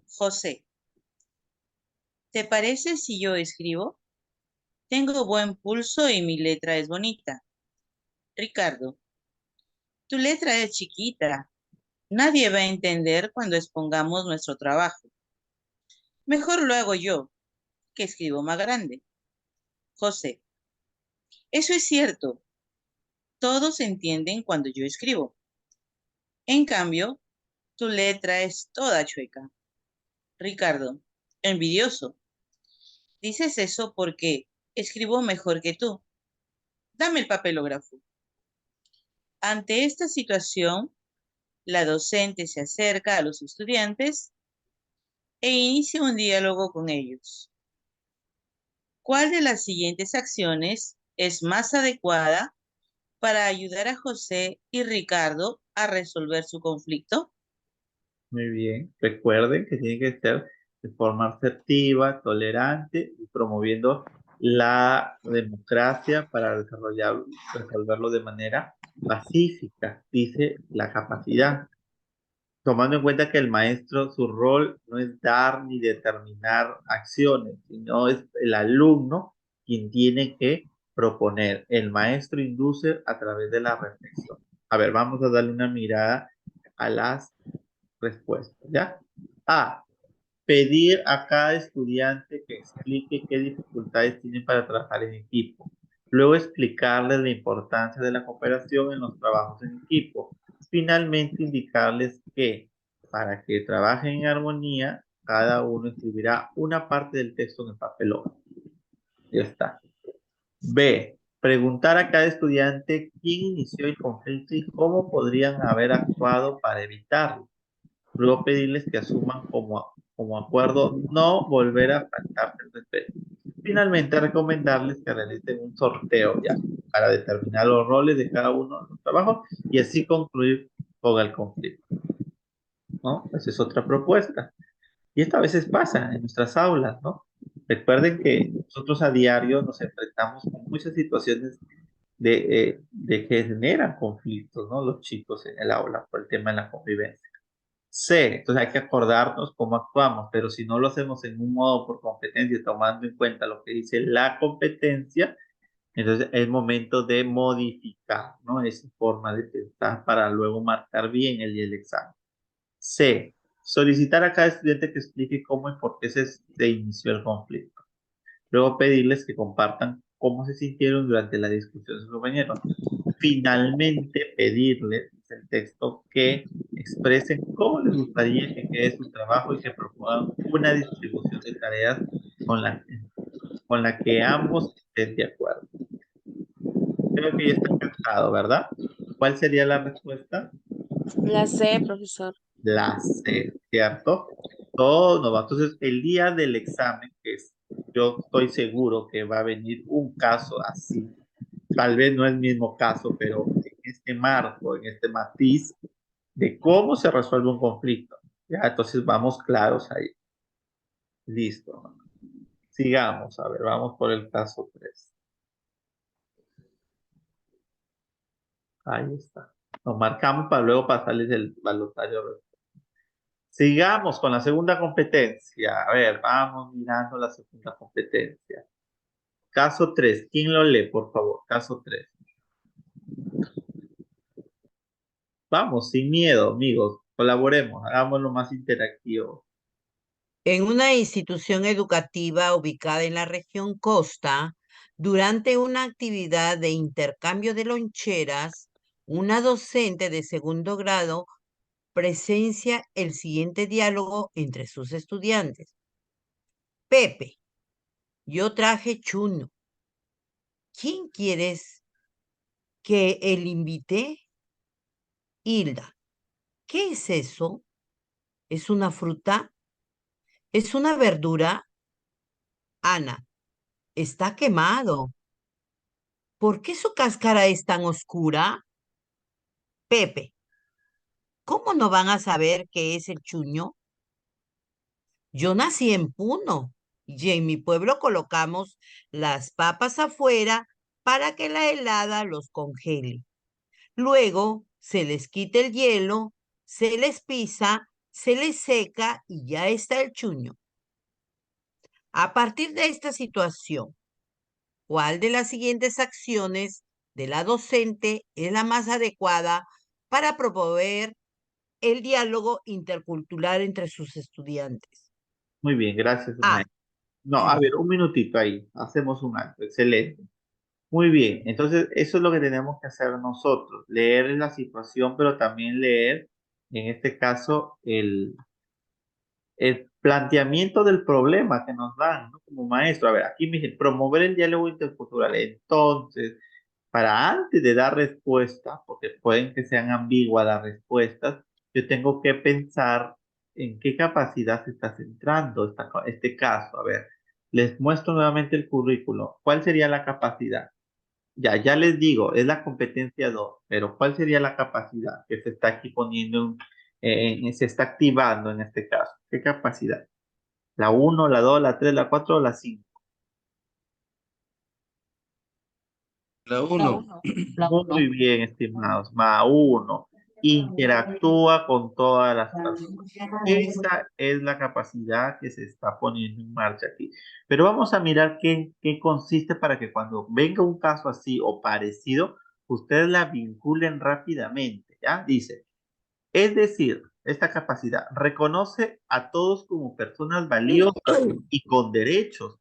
[SPEAKER 3] José, ¿te parece si yo escribo? Tengo buen pulso y mi letra es bonita. Ricardo, tu letra es chiquita. Nadie va a entender cuando expongamos nuestro trabajo. Mejor lo hago yo, que escribo más grande. José, eso es cierto. Todos entienden cuando yo escribo. En cambio, tu letra es toda chueca. Ricardo, envidioso. Dices eso porque escribo mejor que tú. Dame el papelógrafo. Ante esta situación, la docente se acerca a los estudiantes e inicia un diálogo con ellos. ¿Cuál de las siguientes acciones es más adecuada para ayudar a José y Ricardo a resolver su conflicto?
[SPEAKER 1] Muy bien. Recuerden que tiene que ser de forma asertiva, tolerante y promoviendo la democracia para resolverlo de manera pacífica, dice la capacidad. tomando en cuenta que el maestro, su rol no es dar ni determinar acciones, sino es el alumno quien tiene que proponer. El maestro induce a través de la reflexión. A ver, vamos a darle una mirada a las respuestas, ¿ya? A, pedir a cada estudiante que explique qué dificultades tienen para trabajar en equipo. Luego explicarles la importancia de la cooperación en los trabajos en equipo. Finalmente indicarles que para que trabajen en armonía, cada uno escribirá una parte del texto en el papelón. Ya está. B. Preguntar a cada estudiante quién inició el conflicto y cómo podrían haber actuado para evitarlo. Luego pedirles que asuman como acuerdo no volver a faltarse el respeto. Finalmente, recomendarles que realicen un sorteo ya para determinar los roles de cada uno de los trabajos y así concluir con el conflicto, ¿no? Esa es otra propuesta. Y esto a veces pasa en nuestras aulas, ¿no? Recuerden que nosotros a diario nos enfrentamos con muchas situaciones de que generan conflictos, ¿no? Los chicos en el aula por el tema de la convivencia. C, entonces hay que acordarnos cómo actuamos, pero si no lo hacemos en un modo por competencia, tomando en cuenta lo que dice la competencia, entonces es momento de modificar, ¿no? Esa forma de pensar para luego marcar bien el día del examen. C, solicitar a cada estudiante que explique cómo y por qué se inició el conflicto. Luego pedirles que compartan cómo se sintieron durante la discusión de sus compañeros. Finalmente, pedirles el texto que expresen cómo les gustaría que quede su trabajo y que propongan una distribución de tareas con la que ambos estén de acuerdo. Creo que ya está cansado, ¿verdad? ¿Cuál sería la respuesta?
[SPEAKER 3] La C, profesor.
[SPEAKER 1] La C, ¿cierto? Todo no va. Entonces, el día del examen, yo estoy seguro que va a venir un caso así. Tal vez no es el mismo caso, pero en este marco, en este matiz de cómo se resuelve un conflicto. Ya, entonces vamos claros ahí. Listo. Sigamos, a ver, vamos por el caso 3. Ahí está. Lo marcamos para luego pasarles el balotario. Sigamos con la segunda competencia. A ver, vamos mirando la segunda competencia. Caso 3. ¿Quién lo lee, por favor? Caso 3. Vamos, sin miedo, amigos. Colaboremos, hagámoslo más interactivo.
[SPEAKER 4] En una institución educativa ubicada en la región Costa, durante una actividad de intercambio de loncheras, una docente de segundo grado presencia el siguiente diálogo entre sus estudiantes. Pepe, yo traje chuno. ¿Quién quieres que el invite? Hilda, ¿qué es eso? ¿Es una fruta? ¿Es una verdura? Ana, está quemado. ¿Por qué su cáscara es tan oscura? Pepe, ¿cómo no van a saber qué es el chuño? Yo nací en Puno y en mi pueblo colocamos las papas afuera para que la helada los congele. Luego se les quita el hielo, se les pisa, se les seca y ya está el chuño. A partir de esta situación, ¿cuál de las siguientes acciones de la docente es la más adecuada para promover el diálogo intercultural entre sus estudiantes?
[SPEAKER 1] Muy bien, gracias,
[SPEAKER 4] A.
[SPEAKER 1] maestro. No, a ver, un minutito ahí. Hacemos un acto. Excelente. Muy bien. Entonces, eso es lo que tenemos que hacer nosotros. Leer la situación, pero también leer, en este caso, el planteamiento del problema que nos dan, ¿no? Como maestro. A ver, aquí me dice, promover el diálogo intercultural. Entonces, para antes de dar respuesta, porque pueden que sean ambiguas las respuestas, yo tengo que pensar en qué capacidad se está centrando este caso. A ver, les muestro nuevamente el currículo. ¿Cuál sería la capacidad? Ya les digo, es la competencia 2, pero ¿cuál sería la capacidad que se está aquí poniendo, se está activando en este caso? ¿Qué capacidad? ¿La uno, la 2, la 3, la 4 o la 5?
[SPEAKER 5] La uno.
[SPEAKER 1] Muy bien, estimados. Ma 1. interactúa con todas las personas. Esa es la capacidad que se está poniendo en marcha aquí. Pero vamos a mirar qué consiste para que cuando venga un caso así o parecido, ustedes la vinculen rápidamente, ¿ya? Dice, es decir, esta capacidad reconoce a todos como personas valiosas y con derechos,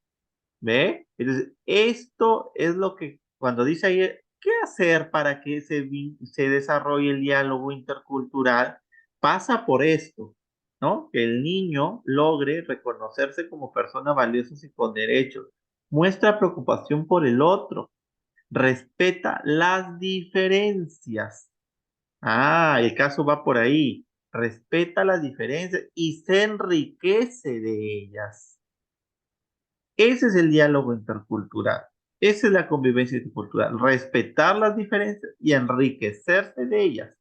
[SPEAKER 1] ¿ve? Entonces, esto es lo que cuando dice ahí, ¿qué hacer para que se desarrolle el diálogo intercultural? Pasa por esto, ¿no? Que el niño logre reconocerse como persona valiosa y con derechos, muestra preocupación por el otro, respeta las diferencias. Ah, el caso va por ahí. Respeta las diferencias y se enriquece de ellas. Ese es el diálogo intercultural. Esa es la convivencia intercultural. Respetar las diferencias y enriquecerse de ellas.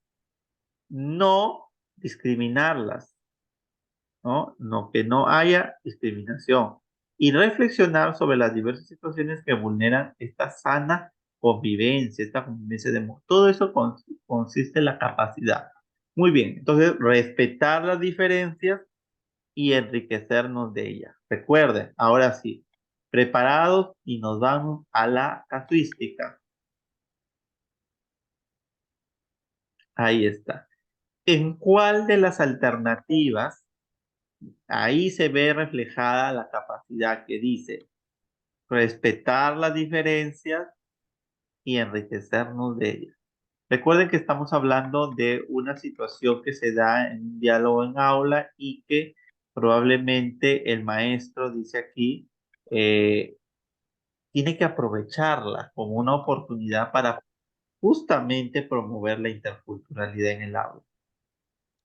[SPEAKER 1] No discriminarlas, ¿no? No que no haya discriminación. Y reflexionar sobre las diversas situaciones que vulneran esta sana convivencia, esta convivencia de amor. Todo eso consiste en la capacidad. Muy bien, entonces respetar las diferencias y enriquecernos de ellas. Recuerden, ahora sí, preparados y nos vamos a la casuística. Ahí está. ¿En cuál de las alternativas? Ahí se ve reflejada la capacidad que dice respetar las diferencias y enriquecernos de ellas. Recuerden que estamos hablando de una situación que se da en un diálogo en aula y que probablemente el maestro dice aquí, tiene que aprovecharla como una oportunidad para justamente promover la interculturalidad en el aula.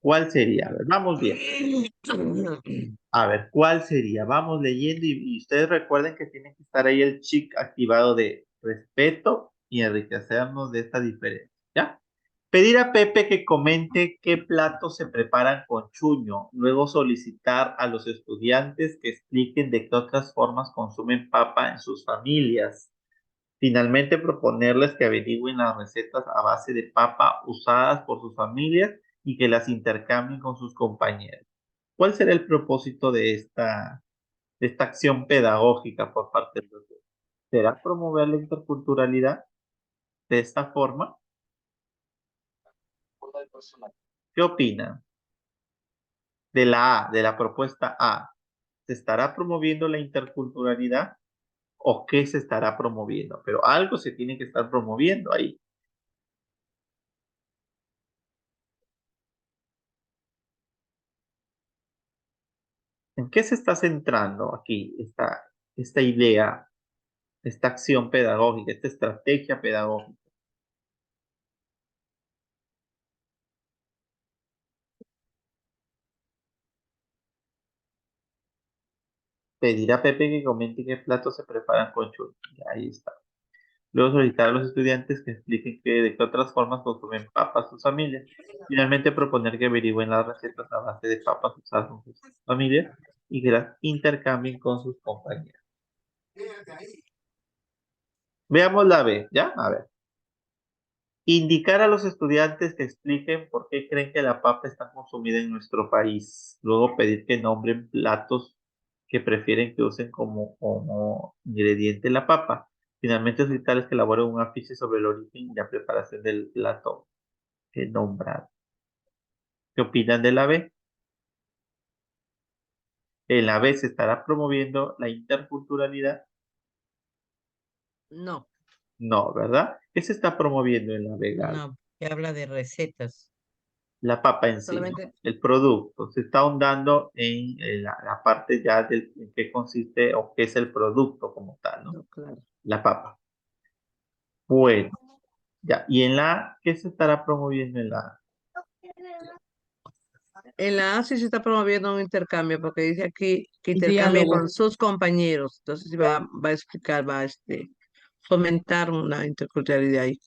[SPEAKER 1] ¿Cuál sería? A ver, vamos bien. A ver, ¿cuál sería? Vamos leyendo y ustedes recuerden que tiene que estar ahí el chic activado de respeto y enriquecernos de esta diferencia, ¿ya? Pedir a Pepe que comente qué platos se preparan con chuño, luego solicitar a los estudiantes que expliquen de qué otras formas consumen papa en sus familias. Finalmente, proponerles que averigüen las recetas a base de papa usadas por sus familias y que las intercambien con sus compañeros. ¿Cuál será el propósito de esta acción pedagógica por parte del doctor? ¿Será promover la interculturalidad de esta forma? ¿Qué opinan? De la propuesta A, ¿se estará promoviendo la interculturalidad o qué se estará promoviendo? Pero algo se tiene que estar promoviendo ahí. ¿En qué se está centrando aquí esta idea, esta acción pedagógica, esta estrategia pedagógica? Pedir a Pepe que comente qué platos se preparan con churros. Ahí está. Luego solicitar a los estudiantes que expliquen de qué otras formas consumen papas sus familias. Finalmente proponer que averigüen las recetas a base de papas usadas con sus familias y que las intercambien con sus compañeros. Veamos la B, ¿ya? A ver. Indicar a los estudiantes que expliquen por qué creen que la papa está consumida en nuestro país. Luego pedir que nombren platos que prefieren que usen como ingrediente la papa. Finalmente solicitarles que elaboren un afiche sobre el origen y la preparación del plato nombrado. ¿Qué opinan de la B? En la B se estará promoviendo la interculturalidad.
[SPEAKER 4] No,
[SPEAKER 1] No, ¿verdad? ¿Qué se está promoviendo en la B, Gal?
[SPEAKER 4] no, que habla de recetas.
[SPEAKER 1] La papa en sí, ¿no?
[SPEAKER 4] Solamente,
[SPEAKER 1] El producto. Se está ahondando en la parte ya en qué consiste o qué es el producto como tal, ¿no?
[SPEAKER 4] no, claro.
[SPEAKER 1] La papa. Bueno, ya. ¿Y en la A, qué se estará promoviendo en la A?
[SPEAKER 5] En la A sí se está promoviendo un intercambio, porque dice aquí que intercambie
[SPEAKER 2] Diálogo.
[SPEAKER 5] con sus compañeros. Entonces va a explicar, va a fomentar una interculturalidad ahí.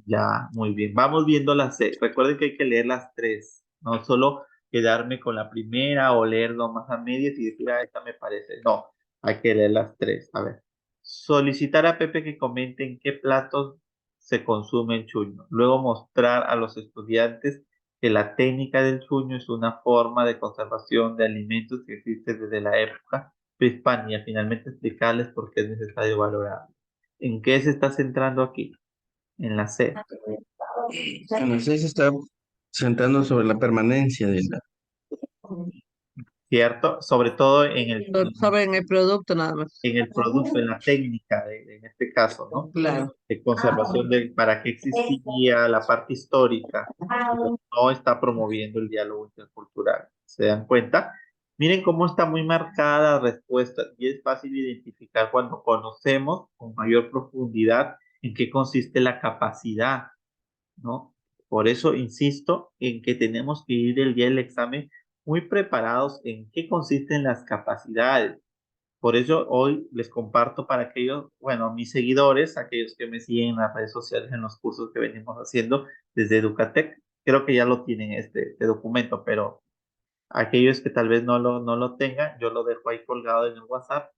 [SPEAKER 1] Ya, muy bien. Vamos viendo las C. Recuerden que hay que leer las tres, no solo quedarme con la primera o leer nomás a medias y decir, ah, esta me parece. No, hay que leer las tres. A ver, solicitar a Pepe que comente en qué platos se consume el chuño. Luego mostrar a los estudiantes que la técnica del chuño es una forma de conservación de alimentos que existe desde la época prehispánica. Finalmente explicarles por qué es necesario valorar. ¿En qué se está centrando aquí? En la C.
[SPEAKER 6] Bueno, sí se está sentando sobre la permanencia de la...
[SPEAKER 1] ¿Cierto? Sobre todo en
[SPEAKER 5] Sobre el producto nada más.
[SPEAKER 1] el producto, en la técnica, en este caso, ¿no?
[SPEAKER 5] Claro.
[SPEAKER 1] De conservación de para qué existía la parte histórica, pero no está promoviendo el diálogo intercultural. ¿Se dan cuenta? Miren cómo está muy marcada la respuesta y es fácil identificar cuando conocemos con mayor profundidad en qué consiste la capacidad, ¿no? Por eso insisto en que tenemos que ir el día del examen muy preparados en qué consisten las capacidades. Por eso hoy les comparto para aquellos, bueno, mis seguidores, aquellos que me siguen en las redes sociales, en los cursos que venimos haciendo desde Educatec, creo que ya lo tienen este documento, pero aquellos que tal vez no lo tengan, yo lo dejo ahí colgado en el WhatsApp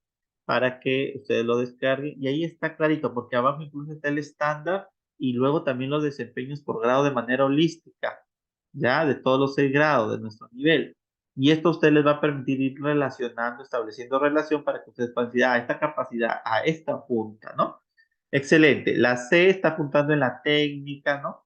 [SPEAKER 1] para que ustedes lo descarguen. Y ahí está clarito, porque abajo incluso está el estándar y luego también los desempeños por grado de manera holística, ya de todos los 6 grados de nuestro nivel. Y esto a ustedes les va a permitir ir relacionando, estableciendo relación para que ustedes puedan decir, esta capacidad, a esta punta, ¿no? Excelente. La C está apuntando en la técnica, ¿no?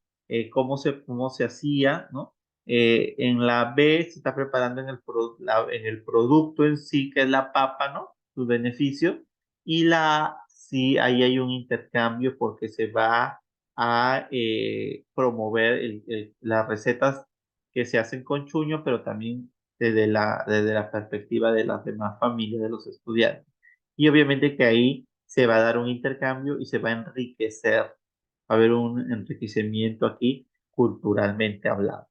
[SPEAKER 1] Cómo se hacía, ¿no? En la B se está preparando en el producto en sí, que es la papa, ¿no? Sus beneficios. Y la A, sí, ahí hay un intercambio porque se va a promover las recetas que se hacen con chuño, pero también desde la perspectiva de las demás familias de los estudiantes. Y obviamente que ahí se va a dar un intercambio y se va a enriquecer, va a haber un enriquecimiento aquí culturalmente hablado.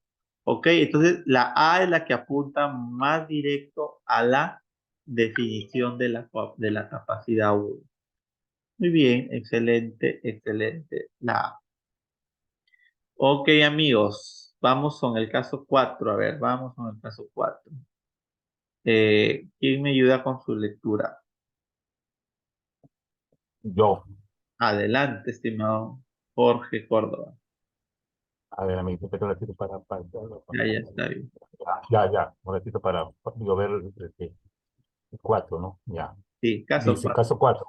[SPEAKER 1] Ok, entonces la A es la que apunta más directo a la definición de la capacidad 1. Muy bien, excelente, excelente. La A. Ok, amigos, vamos con el caso 4. A ver, vamos con el caso 4. ¿Quién me ayuda con su lectura?
[SPEAKER 7] Yo,
[SPEAKER 1] Adelante, estimado Jorge Córdoba.
[SPEAKER 7] a ver, amiguito, un ratito
[SPEAKER 1] Ya está bien.
[SPEAKER 7] un ratito para digo, ver el 4, ¿no? Ya.
[SPEAKER 1] Sí, caso
[SPEAKER 7] Dice,
[SPEAKER 1] 4.
[SPEAKER 7] caso 4.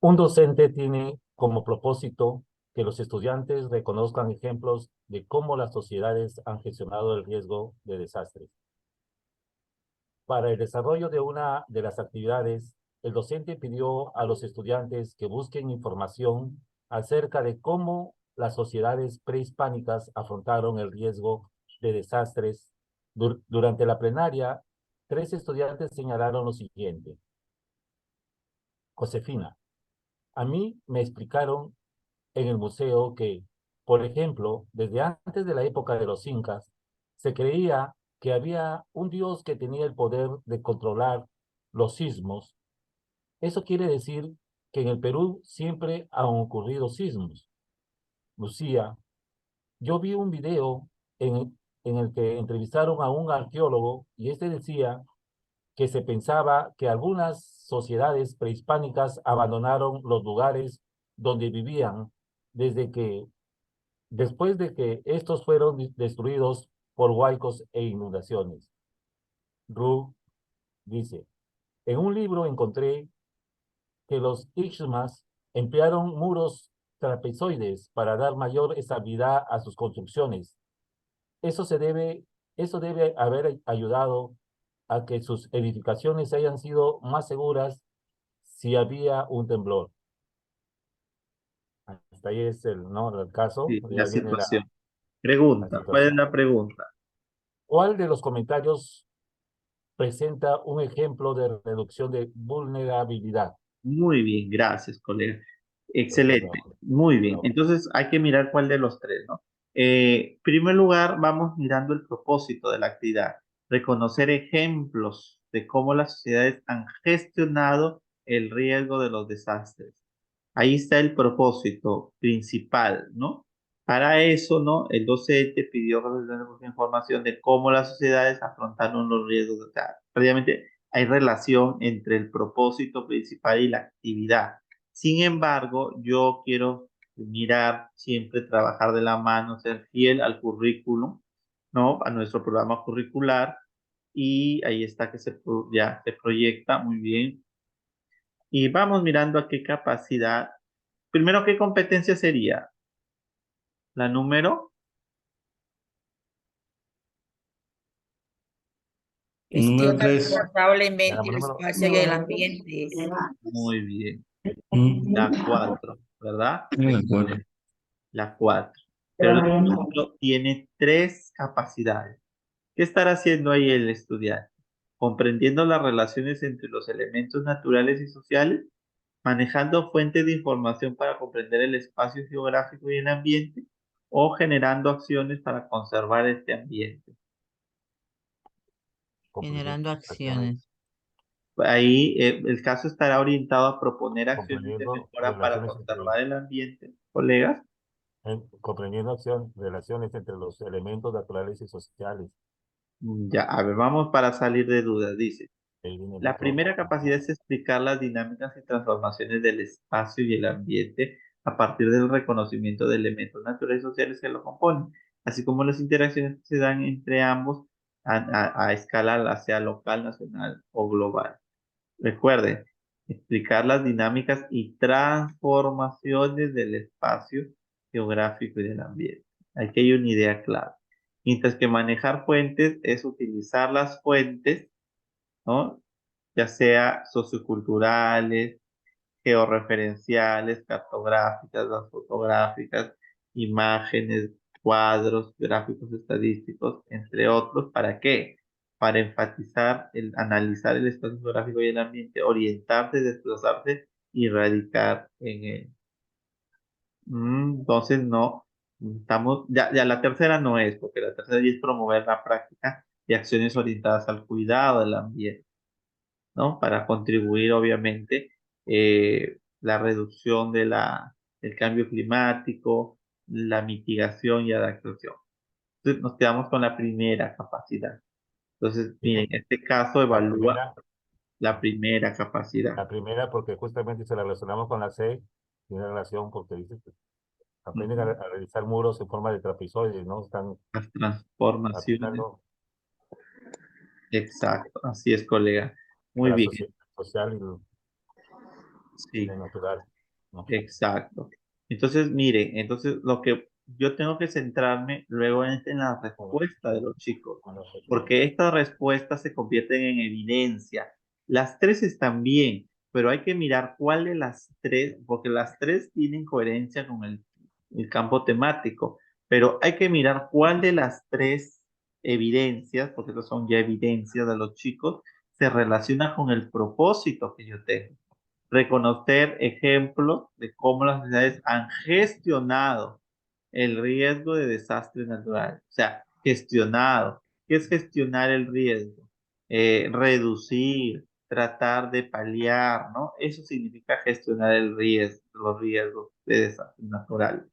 [SPEAKER 7] Un docente tiene como propósito que los estudiantes reconozcan ejemplos de cómo las sociedades han gestionado el riesgo de desastres. Para el desarrollo de una de las actividades, el docente pidió a los estudiantes que busquen información acerca de cómo las sociedades prehispánicas afrontaron el riesgo de desastres. Durante la plenaria, 3 estudiantes señalaron lo siguiente. Josefina, a mí me explicaron en el museo que, por ejemplo, desde antes de la época de los incas, se creía que había un dios que tenía el poder de controlar los sismos. Eso quiere decir que en el Perú siempre han ocurrido sismos. Lucía, yo vi un video en el que entrevistaron a un arqueólogo y este decía que se pensaba que algunas sociedades prehispánicas abandonaron los lugares donde vivían después de que estos fueron destruidos por huaicos e inundaciones. Ru dice, en un libro encontré que los Ixmas emplearon muros trapezoides para dar mayor estabilidad a sus construcciones. Eso eso debe haber ayudado a que sus edificaciones hayan sido más seguras si había un temblor. Hasta ahí es el caso,
[SPEAKER 1] Sí,
[SPEAKER 7] y
[SPEAKER 1] la
[SPEAKER 7] ahí viene
[SPEAKER 1] situación.
[SPEAKER 7] la
[SPEAKER 1] Pregunta, ¿cuál es
[SPEAKER 7] situación.
[SPEAKER 1] la pregunta?
[SPEAKER 7] ¿Cuál de los comentarios presenta un ejemplo de reducción de vulnerabilidad?
[SPEAKER 1] Muy bien, gracias, colega. Excelente, muy bien. Entonces hay que mirar cuál de los tres, ¿no? En primer lugar, vamos mirando el propósito de la actividad, reconocer ejemplos de cómo las sociedades han gestionado el riesgo de los desastres. Ahí está el propósito principal, ¿no? Para eso, ¿no? El docente pidió que nos demos información de cómo las sociedades afrontaron los riesgos. O sea, prácticamente hay relación entre el propósito principal y la actividad. Sin embargo, yo quiero mirar, siempre trabajar de la mano, ser fiel al currículum, ¿no? A nuestro programa curricular. Y ahí está que ya se proyecta muy bien. Y vamos mirando a qué capacidad. Primero, ¿qué competencia sería? La número.
[SPEAKER 6] Número
[SPEAKER 8] Gestiona
[SPEAKER 6] 3.
[SPEAKER 8] responsablemente el
[SPEAKER 7] número,
[SPEAKER 8] espacio y el ambiente.
[SPEAKER 1] Muy bien. La 4, ¿verdad?
[SPEAKER 6] De acuerdo.
[SPEAKER 1] La 4. Pero la 4 tiene 3 capacidades. ¿Qué estará haciendo ahí el estudiante? Comprendiendo las relaciones entre los elementos naturales y sociales, manejando fuentes de información para comprender el espacio geográfico y el ambiente, o generando acciones para conservar este ambiente.
[SPEAKER 4] Generando
[SPEAKER 7] acciones,
[SPEAKER 4] acciones.
[SPEAKER 1] Ahí el caso estará orientado a proponer acciones de
[SPEAKER 7] comprendiendo
[SPEAKER 1] mejora para
[SPEAKER 7] relaciones entre,
[SPEAKER 1] conservar el ambiente, colegas.
[SPEAKER 7] comprendiendo relaciones entre los elementos naturales y sociales.
[SPEAKER 1] Ya, a ver, vamos para salir de dudas. Dice,
[SPEAKER 7] Ahí viene el
[SPEAKER 1] la
[SPEAKER 7] otro.
[SPEAKER 1] primera capacidad es explicar las dinámicas y transformaciones del espacio y el ambiente a partir del reconocimiento de elementos naturales y sociales que lo componen, así como las interacciones que se dan entre ambos a escala, ya sea local, nacional o global. Recuerden, explicar las dinámicas y transformaciones del espacio geográfico y del ambiente. Aquí hay una idea clara. Mientras que manejar fuentes es utilizar las fuentes, ¿no? Ya sea socioculturales, georreferenciales, cartográficas, las fotográficas, imágenes, cuadros, gráficos estadísticos, entre otros. ¿Para qué? Para enfatizar, analizar el espacio geográfico y el ambiente, orientarse, desplazarse y radicar en él. Entonces no, ya la tercera no es, porque la tercera ya es promover la práctica de acciones orientadas al cuidado del ambiente, ¿no? Para contribuir, obviamente, la reducción del cambio climático, la mitigación y adaptación. Entonces, nos quedamos con la primera capacidad. Entonces, miren, en este caso
[SPEAKER 7] La
[SPEAKER 1] evalúa
[SPEAKER 7] primera,
[SPEAKER 1] la primera capacidad.
[SPEAKER 7] la primera porque justamente se la relacionamos con la C, tiene relación porque dice que aprenden
[SPEAKER 1] Ujú.
[SPEAKER 7] a realizar muros en forma de trapezoides, ¿no? Están
[SPEAKER 1] Las transformaciones.
[SPEAKER 7] aplicando
[SPEAKER 1] Exacto, así es, colega.
[SPEAKER 7] a
[SPEAKER 1] Muy
[SPEAKER 7] la
[SPEAKER 1] bien,
[SPEAKER 7] social y
[SPEAKER 1] sí.
[SPEAKER 7] lo natural, ¿no?
[SPEAKER 1] Exacto. Entonces, mire, entonces lo que yo tengo que centrarme luego es en la respuesta de los chicos, porque estas respuestas se convierten en evidencia. Las tres están bien, pero hay que mirar cuál de las tres, porque las tres tienen coherencia con el campo temático, pero hay que mirar cuál de las tres evidencias, porque estas son ya evidencias de los chicos, se relaciona con el propósito que yo tengo. Reconocer ejemplos de cómo las sociedades han gestionado el riesgo de desastres naturales. O sea, gestionado. ¿Qué es gestionar el riesgo? Reducir, tratar de paliar, ¿no? Eso significa gestionar el riesgo, los riesgos de desastres naturales.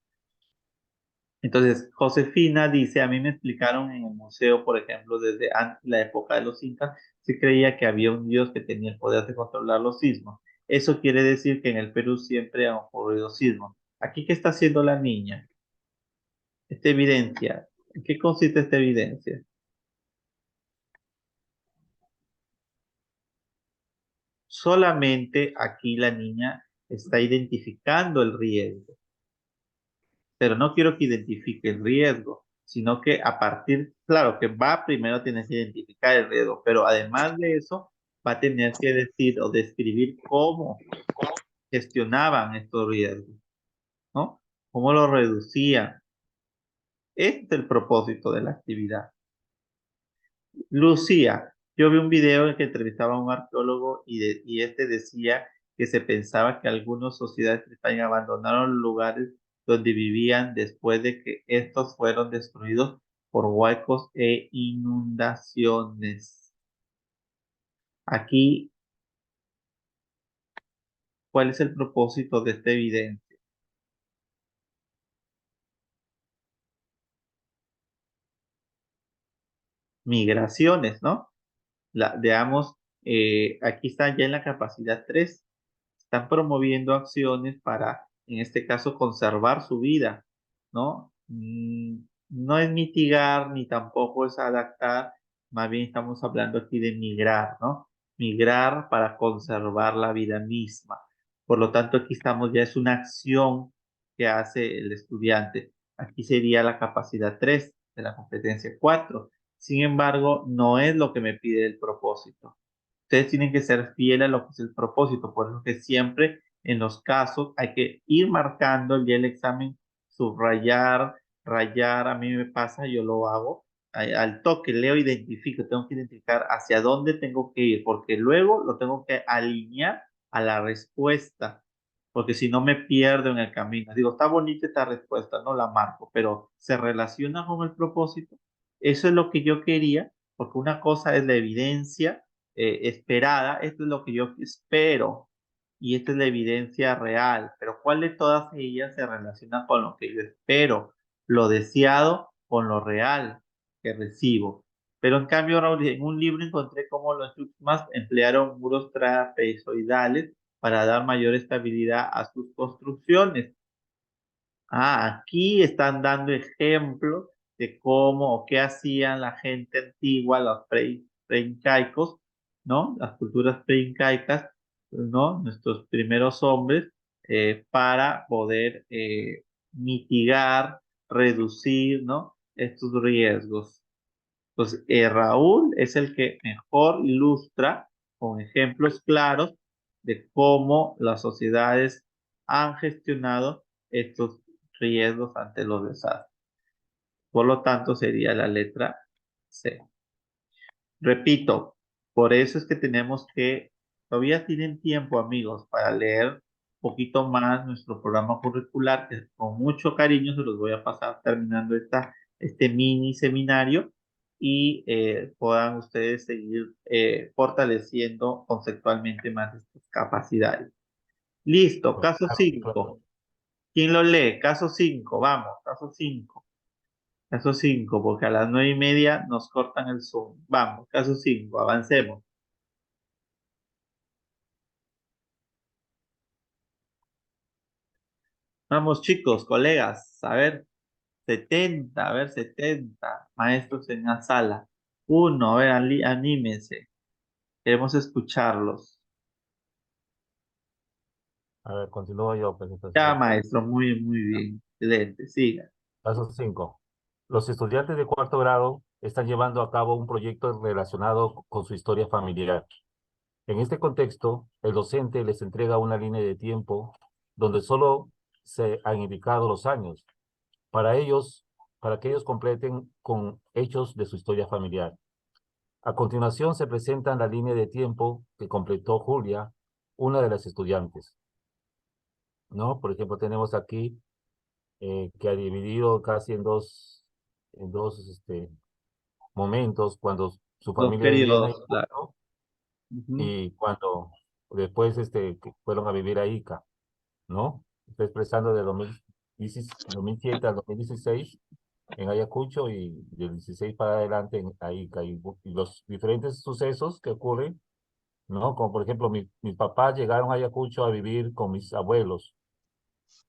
[SPEAKER 1] Entonces, Josefina dice, a mí me explicaron en el museo, por ejemplo, desde antes la época de los incas, se creía que había un dios que tenía el poder de controlar los sismos. Eso quiere decir que en el Perú siempre han ocurrido sismos. Aquí, ¿qué está haciendo la niña? Esta evidencia. ¿En qué consiste esta evidencia? Solamente aquí la niña está identificando el riesgo, pero no quiero que identifique el riesgo, sino que a partir, claro, que va primero tienes que identificar el riesgo, pero además de eso, va a tener que decir o describir cómo gestionaban estos riesgos, ¿no? Cómo lo reducían. Este es el propósito de la actividad. Lucía, yo vi un video en el que entrevistaba a un arqueólogo y este decía que se pensaba que algunas sociedades de España abandonaron los lugares donde vivían después de que estos fueron destruidos por huecos e inundaciones. Aquí, ¿cuál es el propósito de esta evidencia? Migraciones, ¿no? Veamos, aquí está ya en la capacidad 3. Están promoviendo acciones para en este caso, conservar su vida, ¿no? No es mitigar ni tampoco es adaptar, más bien estamos hablando aquí de migrar, ¿no? Migrar para conservar la vida misma. Por lo tanto, aquí estamos, ya es una acción que hace el estudiante. Aquí sería la capacidad 3 de la competencia 4. Sin embargo, no es lo que me pide el propósito. Ustedes tienen que ser fieles a lo que es el propósito. Por eso que siempre en los casos hay que ir marcando el día del examen, subrayar, rayar. A mí me pasa, yo lo hago. Al toque, leo, identifico. Tengo que identificar hacia dónde tengo que ir, porque luego lo tengo que alinear a la respuesta, porque si no me pierdo en el camino. Digo, está bonita esta respuesta, no la marco, pero se relaciona con el propósito. Eso es lo que yo quería, porque una cosa es la evidencia esperada, esto es lo que yo espero y esta es la evidencia real, pero ¿cuál de todas ellas se relaciona con lo que yo espero, lo deseado con lo real que recibo? Pero en cambio, Raúl, en un libro encontré cómo los Tuxtlas emplearon muros trapezoidales para dar mayor estabilidad a sus construcciones. Aquí están dando ejemplos de cómo o qué hacían la gente antigua, los preincaicos, ¿no? Las culturas preincaicas, ¿no? Nuestros primeros hombres, para poder mitigar, reducir, ¿no? Estos riesgos. Pues Raúl es el que mejor ilustra con ejemplos claros de cómo las sociedades han gestionado estos riesgos ante los desastres. Por lo tanto, sería la letra C. Repito, por eso es que tenemos que, todavía tienen tiempo, amigos, para leer un poquito más nuestro programa curricular, que con mucho cariño se los voy a pasar terminando este mini seminario y puedan ustedes seguir fortaleciendo conceptualmente más estas capacidades. Listo, caso
[SPEAKER 7] Claro, claro.
[SPEAKER 1] 5. ¿Quién lo lee? Caso 5, vamos, caso 5. Caso 5, porque a las 9:30 nos cortan el Zoom. Vamos, caso 5, avancemos. Vamos, chicos, colegas, a ver, 70 maestros en la sala. Uno, a ver, anímense. Queremos escucharlos.
[SPEAKER 7] A ver, continúo yo, pues
[SPEAKER 1] Ya,
[SPEAKER 7] entonces.
[SPEAKER 1] maestro, muy, muy bien. Excelente, siga.
[SPEAKER 7] Paso 5. Los estudiantes de cuarto grado están llevando a cabo un proyecto relacionado con su historia familiar. En este contexto, el docente les entrega una línea de tiempo donde solo se han indicado los años para ellos, para que ellos completen con hechos de su historia familiar. A continuación se presenta la línea de tiempo que completó Julia, una de las estudiantes, ¿no? Por ejemplo, tenemos aquí que ha dividido casi en dos momentos, cuando su
[SPEAKER 1] Dos
[SPEAKER 7] familia vivía en
[SPEAKER 1] periodos, claro.
[SPEAKER 7] Ayacucho
[SPEAKER 1] Ujú.
[SPEAKER 7] y cuando después que fueron a vivir a Ica, ¿no? Está expresando de 2007 al 2016 en Ayacucho y del 16 para adelante en Ica y los diferentes sucesos que ocurren, ¿no? Como por ejemplo, mis papás llegaron a Ayacucho a vivir con mis abuelos.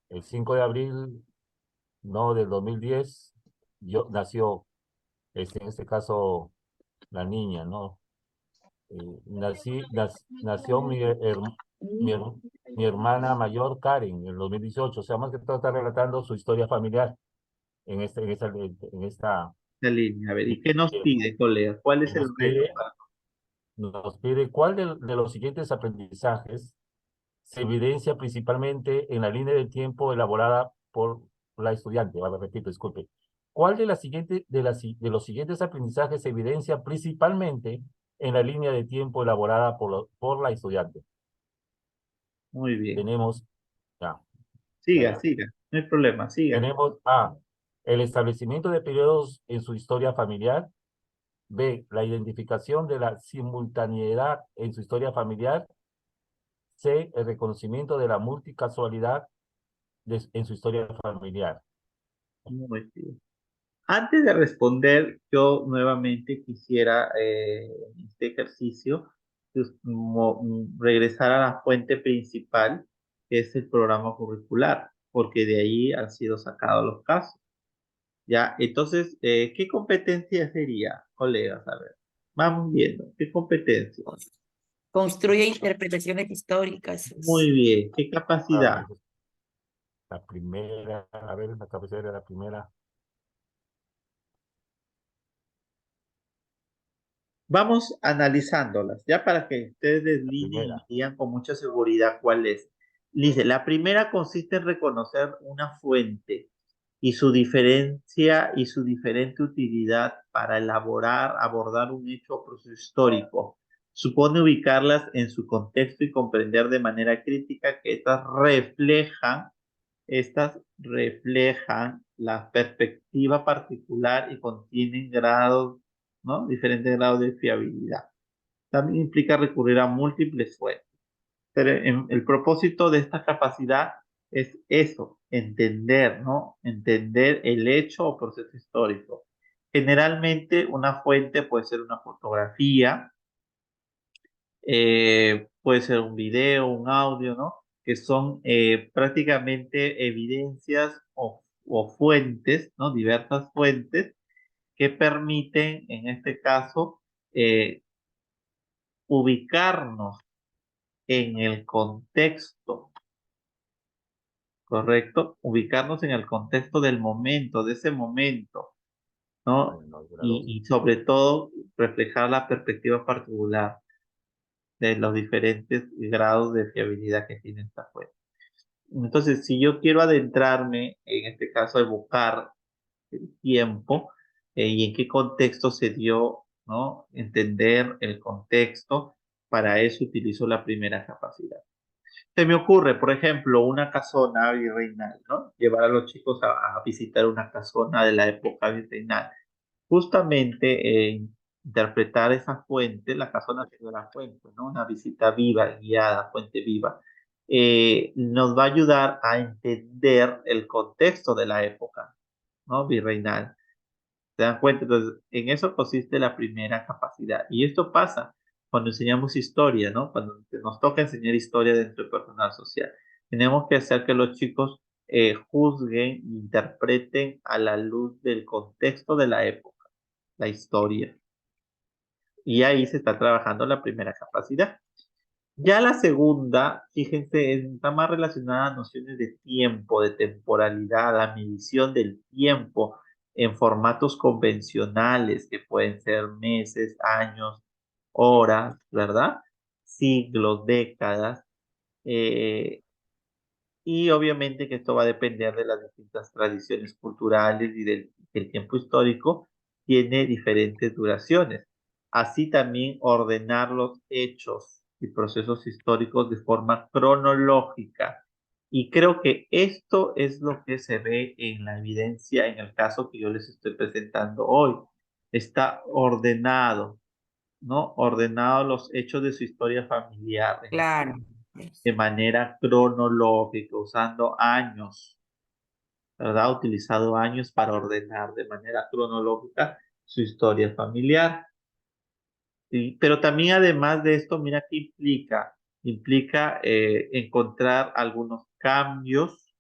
[SPEAKER 7] El 5 de abril, no, del 2010, nació, en este caso, la niña, ¿no? Nació mi, her- mi hermana mayor, Karen, en el 2018. O sea, más que todo está relatando su historia familiar en esta
[SPEAKER 1] La línea. A ver, ¿y qué nos
[SPEAKER 7] tiempo.
[SPEAKER 1] pide, colega? ¿Cuál
[SPEAKER 7] Y
[SPEAKER 1] es el reto?
[SPEAKER 7] nos pide cuál de los siguientes aprendizajes se evidencia principalmente en la línea de tiempo elaborada por la estudiante. Vale, repito, disculpe. ¿Cuál de los siguientes aprendizajes se evidencia principalmente en la línea de tiempo elaborada por la estudiante?
[SPEAKER 1] Muy bien.
[SPEAKER 7] Tenemos, ya,
[SPEAKER 1] Siga,
[SPEAKER 7] ya.
[SPEAKER 1] siga. No hay problema, siga.
[SPEAKER 7] Tenemos A, el establecimiento de periodos en su historia familiar. B, la identificación de la simultaneidad en su historia familiar. C, el reconocimiento de la multicasualidad en su historia familiar.
[SPEAKER 1] Muy bien. Antes de responder, yo nuevamente quisiera en este ejercicio regresar a la fuente principal que es el programa curricular, porque de ahí han sido sacados los casos. Ya, entonces, ¿qué competencia sería, colegas? A ver, vamos viendo, ¿qué competencia?
[SPEAKER 8] Construye interpretaciones históricas.
[SPEAKER 1] Muy bien, ¿qué capacidad?
[SPEAKER 7] Esa es la primera, a ver, la cabecera de la primera.
[SPEAKER 1] Vamos analizándolas, ya para que ustedes
[SPEAKER 7] La
[SPEAKER 1] deslineen
[SPEAKER 7] primera.
[SPEAKER 1] y digan con mucha seguridad cuál es. Dice, la primera consiste en reconocer una fuente y su diferencia y su diferente utilidad para elaborar, abordar un hecho o proceso histórico. Supone ubicarlas en su contexto y comprender de manera crítica que estas reflejan la perspectiva particular y contienen grados, ¿no? Diferentes grados de fiabilidad. También implica recurrir a múltiples fuentes. Pero el propósito de esta capacidad es eso, entender, ¿no? Entender el hecho o proceso histórico. Generalmente una fuente puede ser una fotografía, puede ser un video, un audio, ¿no? Que son prácticamente evidencias o fuentes, ¿no? Diversas fuentes que permiten, en este caso, ubicarnos en el contexto, ¿correcto? Ubicarnos en el contexto del momento, de ese momento, ¿no?
[SPEAKER 7] Bueno, los grados.
[SPEAKER 1] Y sobre todo reflejar la perspectiva particular de los diferentes grados de fiabilidad que tiene esta fuente. Entonces, si yo quiero adentrarme, en este caso, evocar el tiempo y en qué contexto se dio, ¿no? Entender el contexto, para eso utilizo la primera capacidad. Se me ocurre, por ejemplo, una casona virreinal, ¿no? Llevar a los chicos a visitar una casona de la época virreinal. Justamente interpretar esa fuente, la casona siendo la fuente, ¿no? Una visita viva, guiada, fuente viva, nos va a ayudar a entender el contexto de la época, ¿no? Virreinal. ¿Se dan cuenta? Entonces, en eso consiste la primera capacidad. Y esto pasa cuando enseñamos historia, ¿no? Cuando nos toca enseñar historia dentro del personal social. Tenemos que hacer que los chicos juzguen e interpreten a la luz del contexto de la época, la historia. Y ahí se está trabajando la primera capacidad. Ya la segunda, fíjense, está más relacionada a nociones de tiempo, de temporalidad, la medición del tiempo en formatos convencionales que pueden ser meses, años, horas, ¿verdad? Siglos, décadas. eh, y obviamente que esto va a depender de las distintas tradiciones culturales y del tiempo histórico, tiene diferentes duraciones. Así también ordenar los hechos y procesos históricos de forma cronológica. Y creo que esto es lo que se ve en la evidencia en el caso que yo les estoy presentando hoy. Está ordenado, ¿no? Ordenado los hechos de su historia familiar
[SPEAKER 8] Claro.
[SPEAKER 1] de manera cronológica, usando años, ¿verdad? Ha utilizado años para ordenar de manera cronológica su historia familiar. ¿Sí? Pero también además de esto, mira qué implica. Implica encontrar algunos cambios,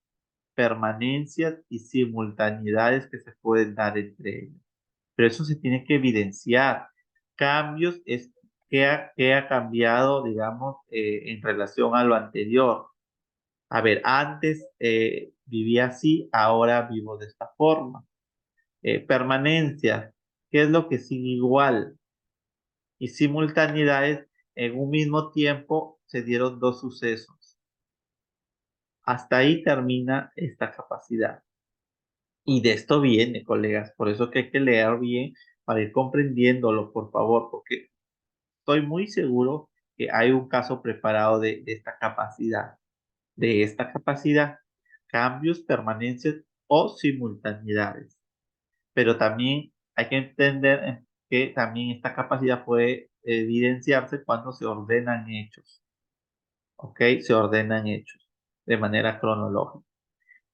[SPEAKER 1] permanencias y simultaneidades que se pueden dar entre ellos. Pero eso se tiene que evidenciar. Cambios es que ha cambiado, digamos, en relación a lo anterior. A ver, antes vivía así, ahora vivo de esta forma. Permanencia, ¿qué es lo que sigue igual? Y simultaneidades, en un mismo tiempo se dieron dos sucesos. Hasta ahí termina esta capacidad. Y de esto viene, colegas, por eso que hay que leer bien para ir comprendiéndolo, por favor, porque estoy muy seguro que hay un caso preparado de esta capacidad. De esta capacidad, cambios, permanencias o simultaneidades. Pero también hay que entender que también esta capacidad puede evidenciarse cuando se ordenan hechos, ¿ok? Se ordenan hechos de manera cronológica.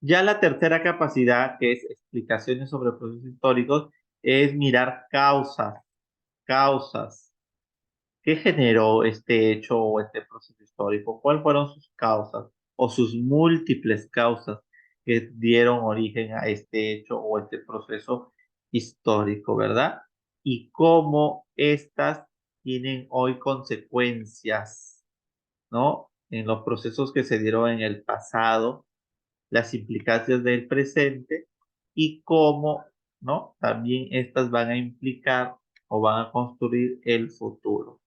[SPEAKER 1] Ya la tercera capacidad, que es explicaciones sobre procesos históricos, es mirar causas, causas. ¿Qué generó este hecho o este proceso histórico? ¿Cuáles fueron sus causas? o sus múltiples causas que dieron origen a este hecho o este proceso histórico, ¿verdad? Y cómo estas tienen hoy consecuencias, ¿no? En los procesos que se dieron en el pasado, las implicancias del presente y cómo, ¿no? También estas van a implicar o van a construir el futuro.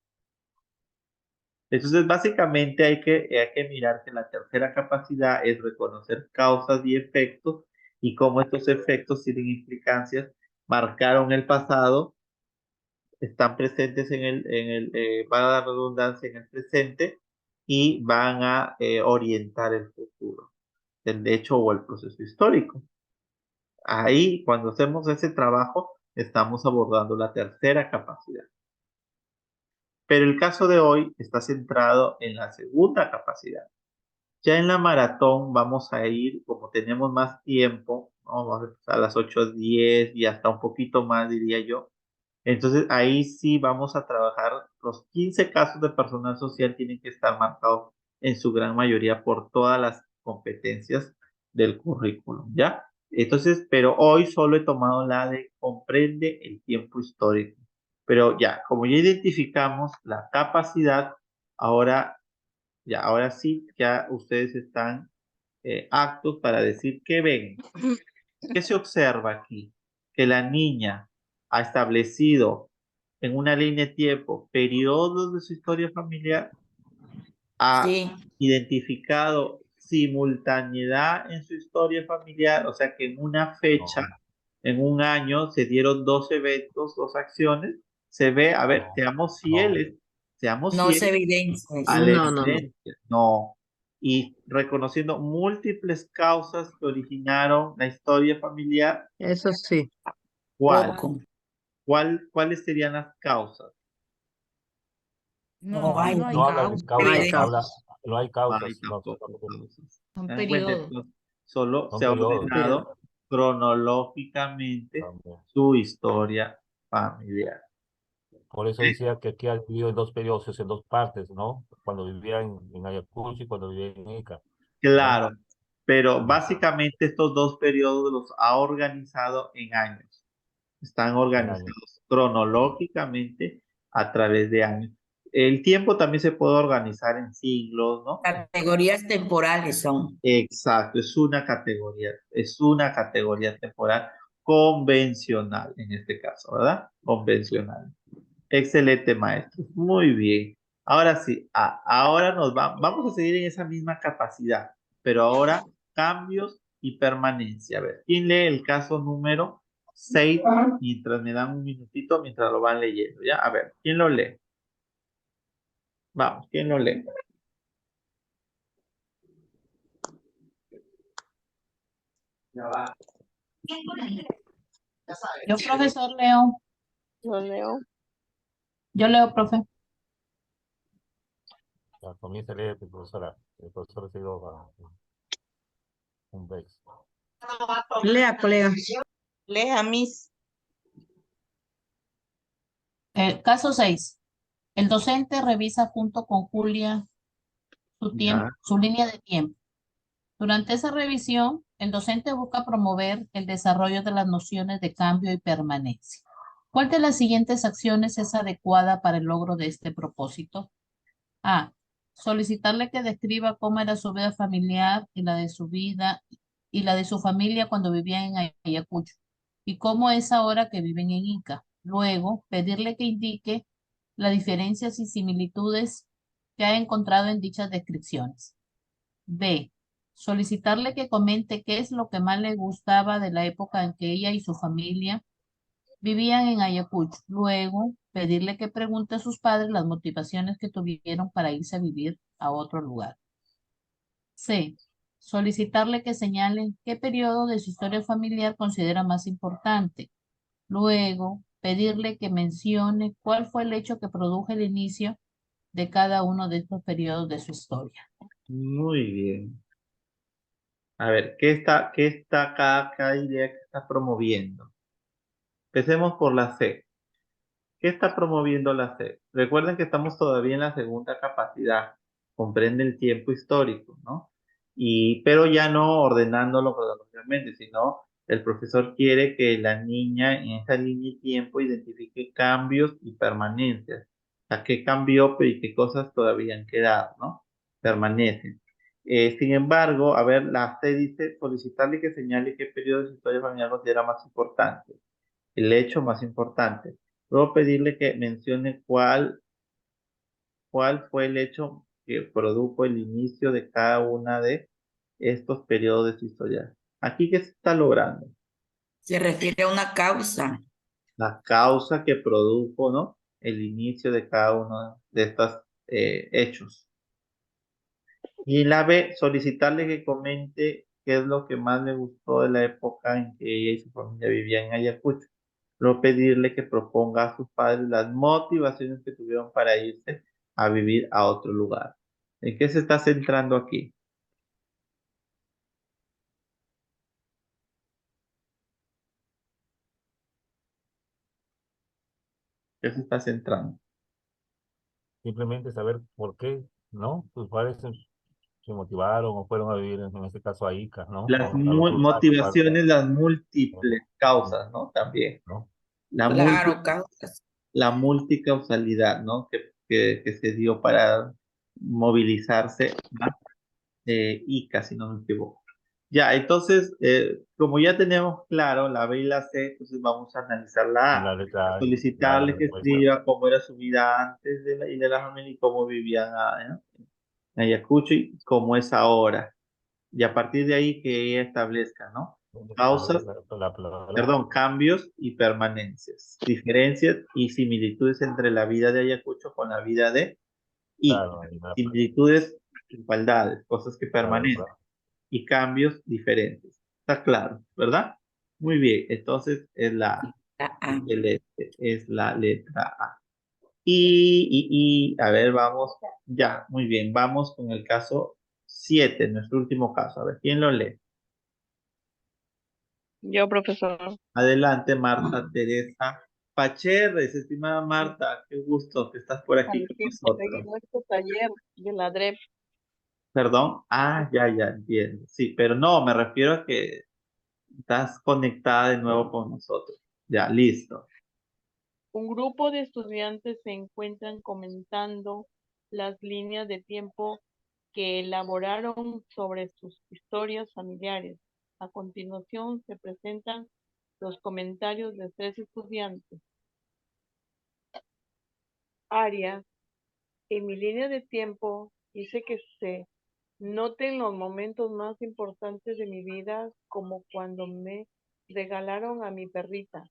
[SPEAKER 1] Entonces, básicamente hay que mirar que la tercera capacidad es reconocer causas y efectos y cómo estos efectos tienen implicancias, marcaron el pasado, están presentes van a dar redundancia en el presente y van a orientar el futuro, el hecho o el proceso histórico. Ahí, cuando hacemos ese trabajo, estamos abordando la tercera capacidad. Pero el caso de hoy está centrado en la segunda capacidad. Ya en la maratón vamos a ir, como tenemos más tiempo, ¿no? Vamos a empezar a las 8:10 y hasta un poquito más, diría yo. Entonces ahí sí vamos a trabajar. Los 15 casos de personal social tienen que estar marcados en su gran mayoría por todas las competencias del currículum, ¿ya? Entonces, pero hoy solo he tomado la de comprende el tiempo histórico. Pero ya, como ya identificamos la capacidad, ahora ahora sí, ya ustedes están aptos para decir qué ven, qué se observa aquí, que la niña ha establecido en una línea de tiempo periodos de su historia familiar, ha
[SPEAKER 8] Sí,
[SPEAKER 1] identificado simultaneidad en su historia familiar, o sea que en una fecha,
[SPEAKER 7] No,
[SPEAKER 1] en un año, se dieron dos eventos, dos acciones, se ve, a ver,
[SPEAKER 7] no,
[SPEAKER 1] seamos
[SPEAKER 7] no.
[SPEAKER 1] fieles, seamos
[SPEAKER 8] no se
[SPEAKER 1] fieles
[SPEAKER 8] evidencia
[SPEAKER 1] a
[SPEAKER 8] eso.
[SPEAKER 1] la
[SPEAKER 5] No, no, no.
[SPEAKER 1] evidencia, no. Y reconociendo múltiples causas que originaron la historia familiar,
[SPEAKER 5] Eso sí.
[SPEAKER 1] ¿cuál?
[SPEAKER 8] Poco.
[SPEAKER 1] ¿Cuáles serían las causas?
[SPEAKER 8] No hay, no hay
[SPEAKER 7] No habla de
[SPEAKER 8] causa,
[SPEAKER 5] No hay
[SPEAKER 7] causas,
[SPEAKER 8] evidencia.
[SPEAKER 7] habla,
[SPEAKER 5] causas.
[SPEAKER 7] no hay
[SPEAKER 1] No hay
[SPEAKER 7] causas, no,
[SPEAKER 1] tampoco causas.
[SPEAKER 8] Son
[SPEAKER 1] ¿Se dan cuenta?
[SPEAKER 8] periodos.
[SPEAKER 1] Entonces, solo
[SPEAKER 7] son
[SPEAKER 1] se ha
[SPEAKER 7] periodos
[SPEAKER 5] Sí.
[SPEAKER 1] ordenado cronológicamente
[SPEAKER 7] también.
[SPEAKER 1] su historia familiar.
[SPEAKER 7] Por eso decía que aquí ha vivido en dos periodos, en dos partes, ¿no? Cuando vivía en Ayacucho y cuando vivía en Ica, ¿no?
[SPEAKER 1] Claro, pero
[SPEAKER 7] Listo,
[SPEAKER 1] básicamente estos dos periodos los ha organizado en años. Están
[SPEAKER 7] en años.
[SPEAKER 1] organizados cronológicamente a través de años. El tiempo también se puede organizar en siglos, ¿no?
[SPEAKER 8] Categorías temporales son.
[SPEAKER 1] Exacto, es una categoría temporal convencional en este caso, ¿verdad? Convencional. Excelente, maestro. Muy bien. Ahora sí, ahora vamos a seguir en esa misma capacidad, pero ahora cambios y permanencia. A ver, ¿quién lee el caso número 6 mientras me dan un minutito mientras lo van leyendo? ¿Ya? A ver, ¿quién lo lee? Vamos, ¿quién lo lee?
[SPEAKER 9] Yo, profesor, leo.
[SPEAKER 10] Yo leo.
[SPEAKER 9] Yo leo, profe.
[SPEAKER 7] Ya, comienza a leer, profesora. El profesor ha sido un beso.
[SPEAKER 5] Lea, colega.
[SPEAKER 3] Lea, Miss.
[SPEAKER 9] Caso 6. El docente revisa junto con Julia
[SPEAKER 1] Ya.
[SPEAKER 9] su línea de tiempo. Durante esa revisión, el docente busca promover el desarrollo de las nociones de cambio y permanencia. ¿Cuál de las siguientes acciones es adecuada para el logro de este propósito? A. Solicitarle que describa cómo era su vida familiar y la de su vida y la de su familia cuando vivían en Ayacucho y cómo es ahora que viven en Ica. Luego, pedirle que indique las diferencias y similitudes que ha encontrado en dichas descripciones. B. Solicitarle que comente qué es lo que más le gustaba de la época en que ella y su familia vivían en Ayacucho. Luego, pedirle que pregunte a sus padres las motivaciones que tuvieron para irse a vivir a otro lugar. C. Solicitarle que señale qué periodo de su historia familiar considera más importante. Luego, pedirle que mencione cuál fue el hecho que produjo el inicio de cada uno de estos periodos de su historia.
[SPEAKER 1] Muy bien. A ver, qué está cada idea que está promoviendo? Empecemos por la C. ¿Qué está promoviendo la C? Recuerden que estamos todavía en la segunda capacidad. Comprende el tiempo histórico, ¿no? pero ya no ordenándolo cronológicamente, sino el profesor quiere que la niña en esa línea de tiempo identifique cambios y permanencias. O sea, qué cambió pero y qué cosas todavía han quedado, ¿no? Permanecen. Sin embargo, a ver, la C dice solicitarle que señale qué periodo de su historia familiar considera más importante, el hecho más importante. Luego pedirle que mencione cuál fue el hecho que produjo el inicio de cada una de estos periodos de su historia. Aquí, ¿qué se está logrando?
[SPEAKER 8] Se refiere a una causa.
[SPEAKER 1] La causa que produjo, ¿no? El inicio de cada uno de estos hechos. Y la B, solicitarle que comente qué es lo que más le gustó de la época en que ella y su familia vivían en Ayacucho. Luego pedirle que proponga a sus padres las motivaciones que tuvieron para irse a vivir a otro lugar. ¿En qué se está centrando aquí? ¿Qué se está centrando?
[SPEAKER 7] Simplemente saber por qué, ¿no? Sus padres se motivaron o fueron a vivir, en este caso, a Ica, ¿no?
[SPEAKER 1] Las
[SPEAKER 7] A los lugares,
[SPEAKER 1] motivaciones, las múltiples causas, ¿no? También.
[SPEAKER 7] ¿no?
[SPEAKER 1] La,
[SPEAKER 8] Claro, causas.
[SPEAKER 1] la multicausalidad, ¿no? Que se dio para movilizarse a Ica, si no me equivoco. Ya, entonces, como ya tenemos claro la B y la C, entonces vamos a analizar la
[SPEAKER 7] La
[SPEAKER 1] A.
[SPEAKER 7] letra A, la
[SPEAKER 1] Solicitarle que
[SPEAKER 7] respuesta.
[SPEAKER 1] escriba cómo era su vida antes de y de la familia y cómo vivían en Ayacucho y cómo es ahora. Y a partir de ahí que ella establezca, ¿no? Causas, perdón, cambios y permanencias, diferencias y similitudes entre la vida de Ayacucho con la vida de Ica.
[SPEAKER 7] Claro,
[SPEAKER 1] Similitudes, igualdades, cosas que
[SPEAKER 7] claro,
[SPEAKER 1] permanecen
[SPEAKER 7] claro.
[SPEAKER 1] y cambios diferentes. Está claro, ¿verdad? Muy bien, entonces es
[SPEAKER 8] La A.
[SPEAKER 1] es la letra A. A ver, vamos, ya, muy bien, vamos con el caso 7, nuestro último caso. A ver, ¿quién lo lee?
[SPEAKER 10] Yo, profesor.
[SPEAKER 1] Adelante, Marta Teresa Pacherres, estimada Marta, qué gusto que estás por aquí con
[SPEAKER 10] Aquí
[SPEAKER 1] nosotros.
[SPEAKER 10] en nuestro taller de la DREP.
[SPEAKER 1] Perdón, ya entiendo. Sí, pero no, me refiero a que estás conectada de nuevo con nosotros. Ya, listo.
[SPEAKER 10] Un grupo de estudiantes se encuentran comentando las líneas de tiempo que elaboraron sobre sus historias familiares. A continuación se presentan los comentarios de 3 estudiantes. Arias, en mi línea de tiempo hice que se noten los momentos más importantes de mi vida, como cuando me regalaron a mi perrita.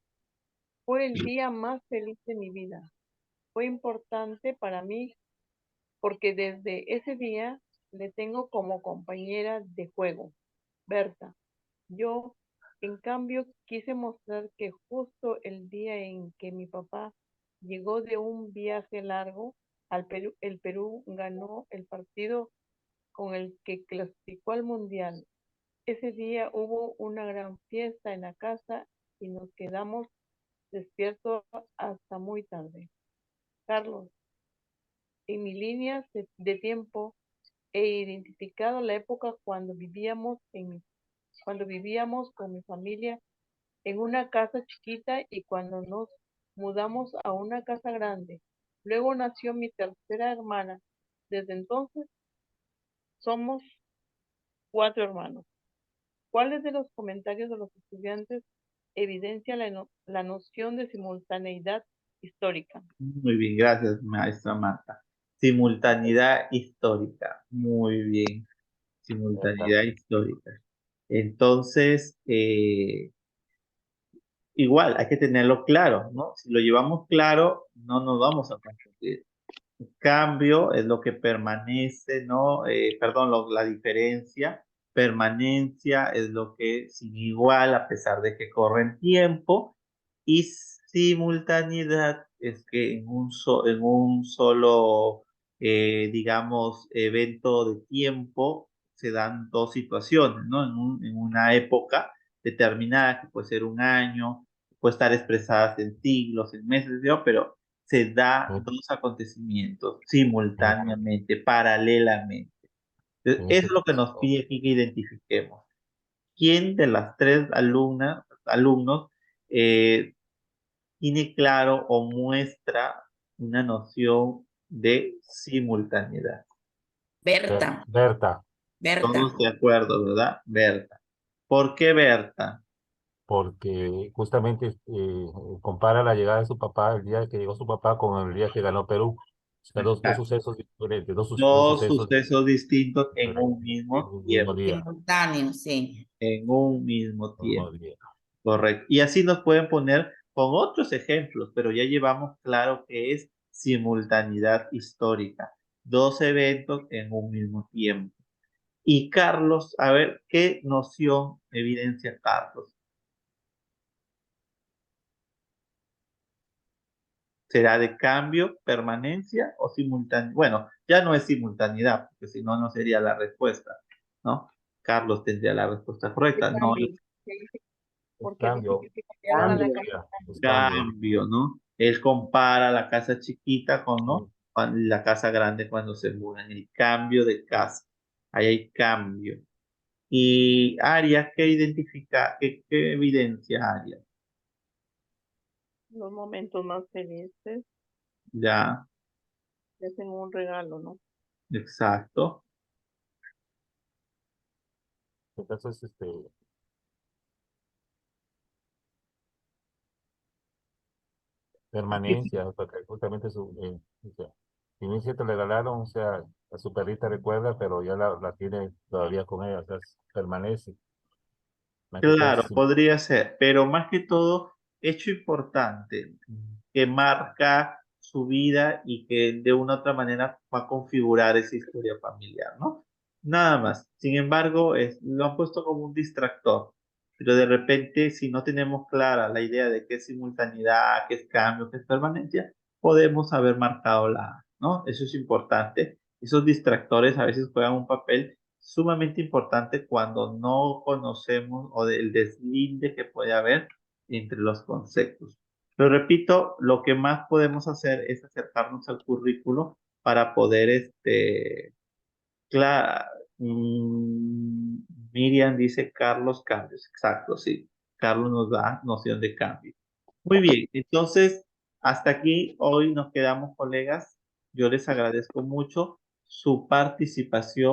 [SPEAKER 10] Fue el día más feliz de mi vida. Fue importante para mí porque desde ese día le tengo como compañera de juego, Berta. Yo, en cambio, quise mostrar que justo el día en que mi papá llegó de un viaje largo al Perú, el Perú ganó el partido con el que clasificó al Mundial. Ese día hubo una gran fiesta en la casa y nos quedamos despiertos hasta muy tarde. Carlos, en mi línea de tiempo he identificado la época cuando vivíamos con mi familia en una casa chiquita y cuando nos mudamos a una casa grande. Luego nació mi tercera hermana. Desde entonces somos 4 hermanos. ¿Cuáles de los comentarios de los estudiantes evidencia la noción de simultaneidad histórica?
[SPEAKER 1] Muy bien, gracias, maestra Marta. Simultaneidad histórica. Muy bien, simultaneidad histórica. Entonces, igual, hay que tenerlo claro, ¿no? Si lo llevamos claro, no nos vamos a confundir. Cambio es lo que permanece, ¿no? Perdón, la diferencia. Permanencia es lo que sigue igual a pesar de que corre el tiempo. Y simultaneidad es que en un solo, digamos, evento de tiempo se dan dos situaciones, ¿no? En una época determinada, que puede ser un año, puede estar expresadas en siglos, en meses, ¿no? Pero se da dos acontecimientos simultáneamente, paralelamente. Entonces,
[SPEAKER 7] En
[SPEAKER 1] eso
[SPEAKER 7] ese
[SPEAKER 1] es lo que nos
[SPEAKER 7] caso,
[SPEAKER 1] pide aquí que identifiquemos. ¿Quién de las tres alumnos tiene claro o muestra una noción de simultaneidad?
[SPEAKER 8] Berta,
[SPEAKER 7] Berta,
[SPEAKER 1] Todos
[SPEAKER 8] Berta.
[SPEAKER 1] de acuerdo, ¿verdad? Berta. ¿Por qué Berta?
[SPEAKER 7] porque justamente compara la llegada de su papá, el día que llegó su papá, con el día que ganó Perú. O sea, dos
[SPEAKER 1] Exacto.
[SPEAKER 7] sucesos diferentes, dos
[SPEAKER 1] Dos
[SPEAKER 7] sucesos
[SPEAKER 1] sucesos distintos en un
[SPEAKER 7] diferentes en
[SPEAKER 1] mismo
[SPEAKER 7] un mismo
[SPEAKER 1] tiempo.
[SPEAKER 7] día.
[SPEAKER 8] Simultáneo, sí.
[SPEAKER 1] En un mismo
[SPEAKER 7] Un mismo
[SPEAKER 1] tiempo.
[SPEAKER 7] día.
[SPEAKER 1] Correcto. Y así nos pueden poner con otros ejemplos, pero ya llevamos claro que es simultaneidad histórica. Dos eventos en un mismo tiempo. Y Carlos, a ver, ¿qué noción evidencia Carlos? ¿Será de cambio, permanencia o simultaneidad? Bueno, ya no es simultaneidad, porque si no, no sería la respuesta, ¿no? Carlos tendría la respuesta correcta. No,
[SPEAKER 10] Cambio.
[SPEAKER 1] es
[SPEAKER 7] Es
[SPEAKER 10] Porque dice
[SPEAKER 7] cambio,
[SPEAKER 10] que se cambiaron a la casa.
[SPEAKER 7] es cambio.
[SPEAKER 1] cambio, ¿no? Él compara la casa chiquita con, ¿no?
[SPEAKER 7] Sí.
[SPEAKER 1] La casa grande cuando se mudan, el cambio de casa. Ahí hay cambio. Y Arias, ¿qué identifica, qué evidencia Arias?
[SPEAKER 10] Los momentos más felices
[SPEAKER 1] Ya,
[SPEAKER 10] te hacen un regalo, ¿no?
[SPEAKER 1] exacto.
[SPEAKER 7] Entonces, permanencia, porque justamente o sea, si bien te regalaron, o sea, a su perrita recuerda, pero ya la tiene todavía con ella, o sea, permanece. Más que todo,
[SPEAKER 1] Claro, podría ser, pero más que todo, hecho importante que marca su vida y que de una u otra manera va a configurar esa historia familiar, ¿no? Nada más. Sin embargo, lo han puesto como un distractor, pero de repente, si no tenemos clara la idea de qué es simultaneidad, qué es cambio, qué es permanencia, podemos haber marcado ¿no? Eso es importante. Esos distractores a veces juegan un papel sumamente importante cuando no conocemos o del deslinde que puede haber entre los conceptos. Pero repito, lo que más podemos hacer es acercarnos al currículo para poder, cla- mm, Miriam dice Carlos cambios, exacto, sí. Carlos nos da noción de cambio. Muy bien, entonces, hasta aquí hoy nos quedamos, colegas. Yo les agradezco mucho su participación.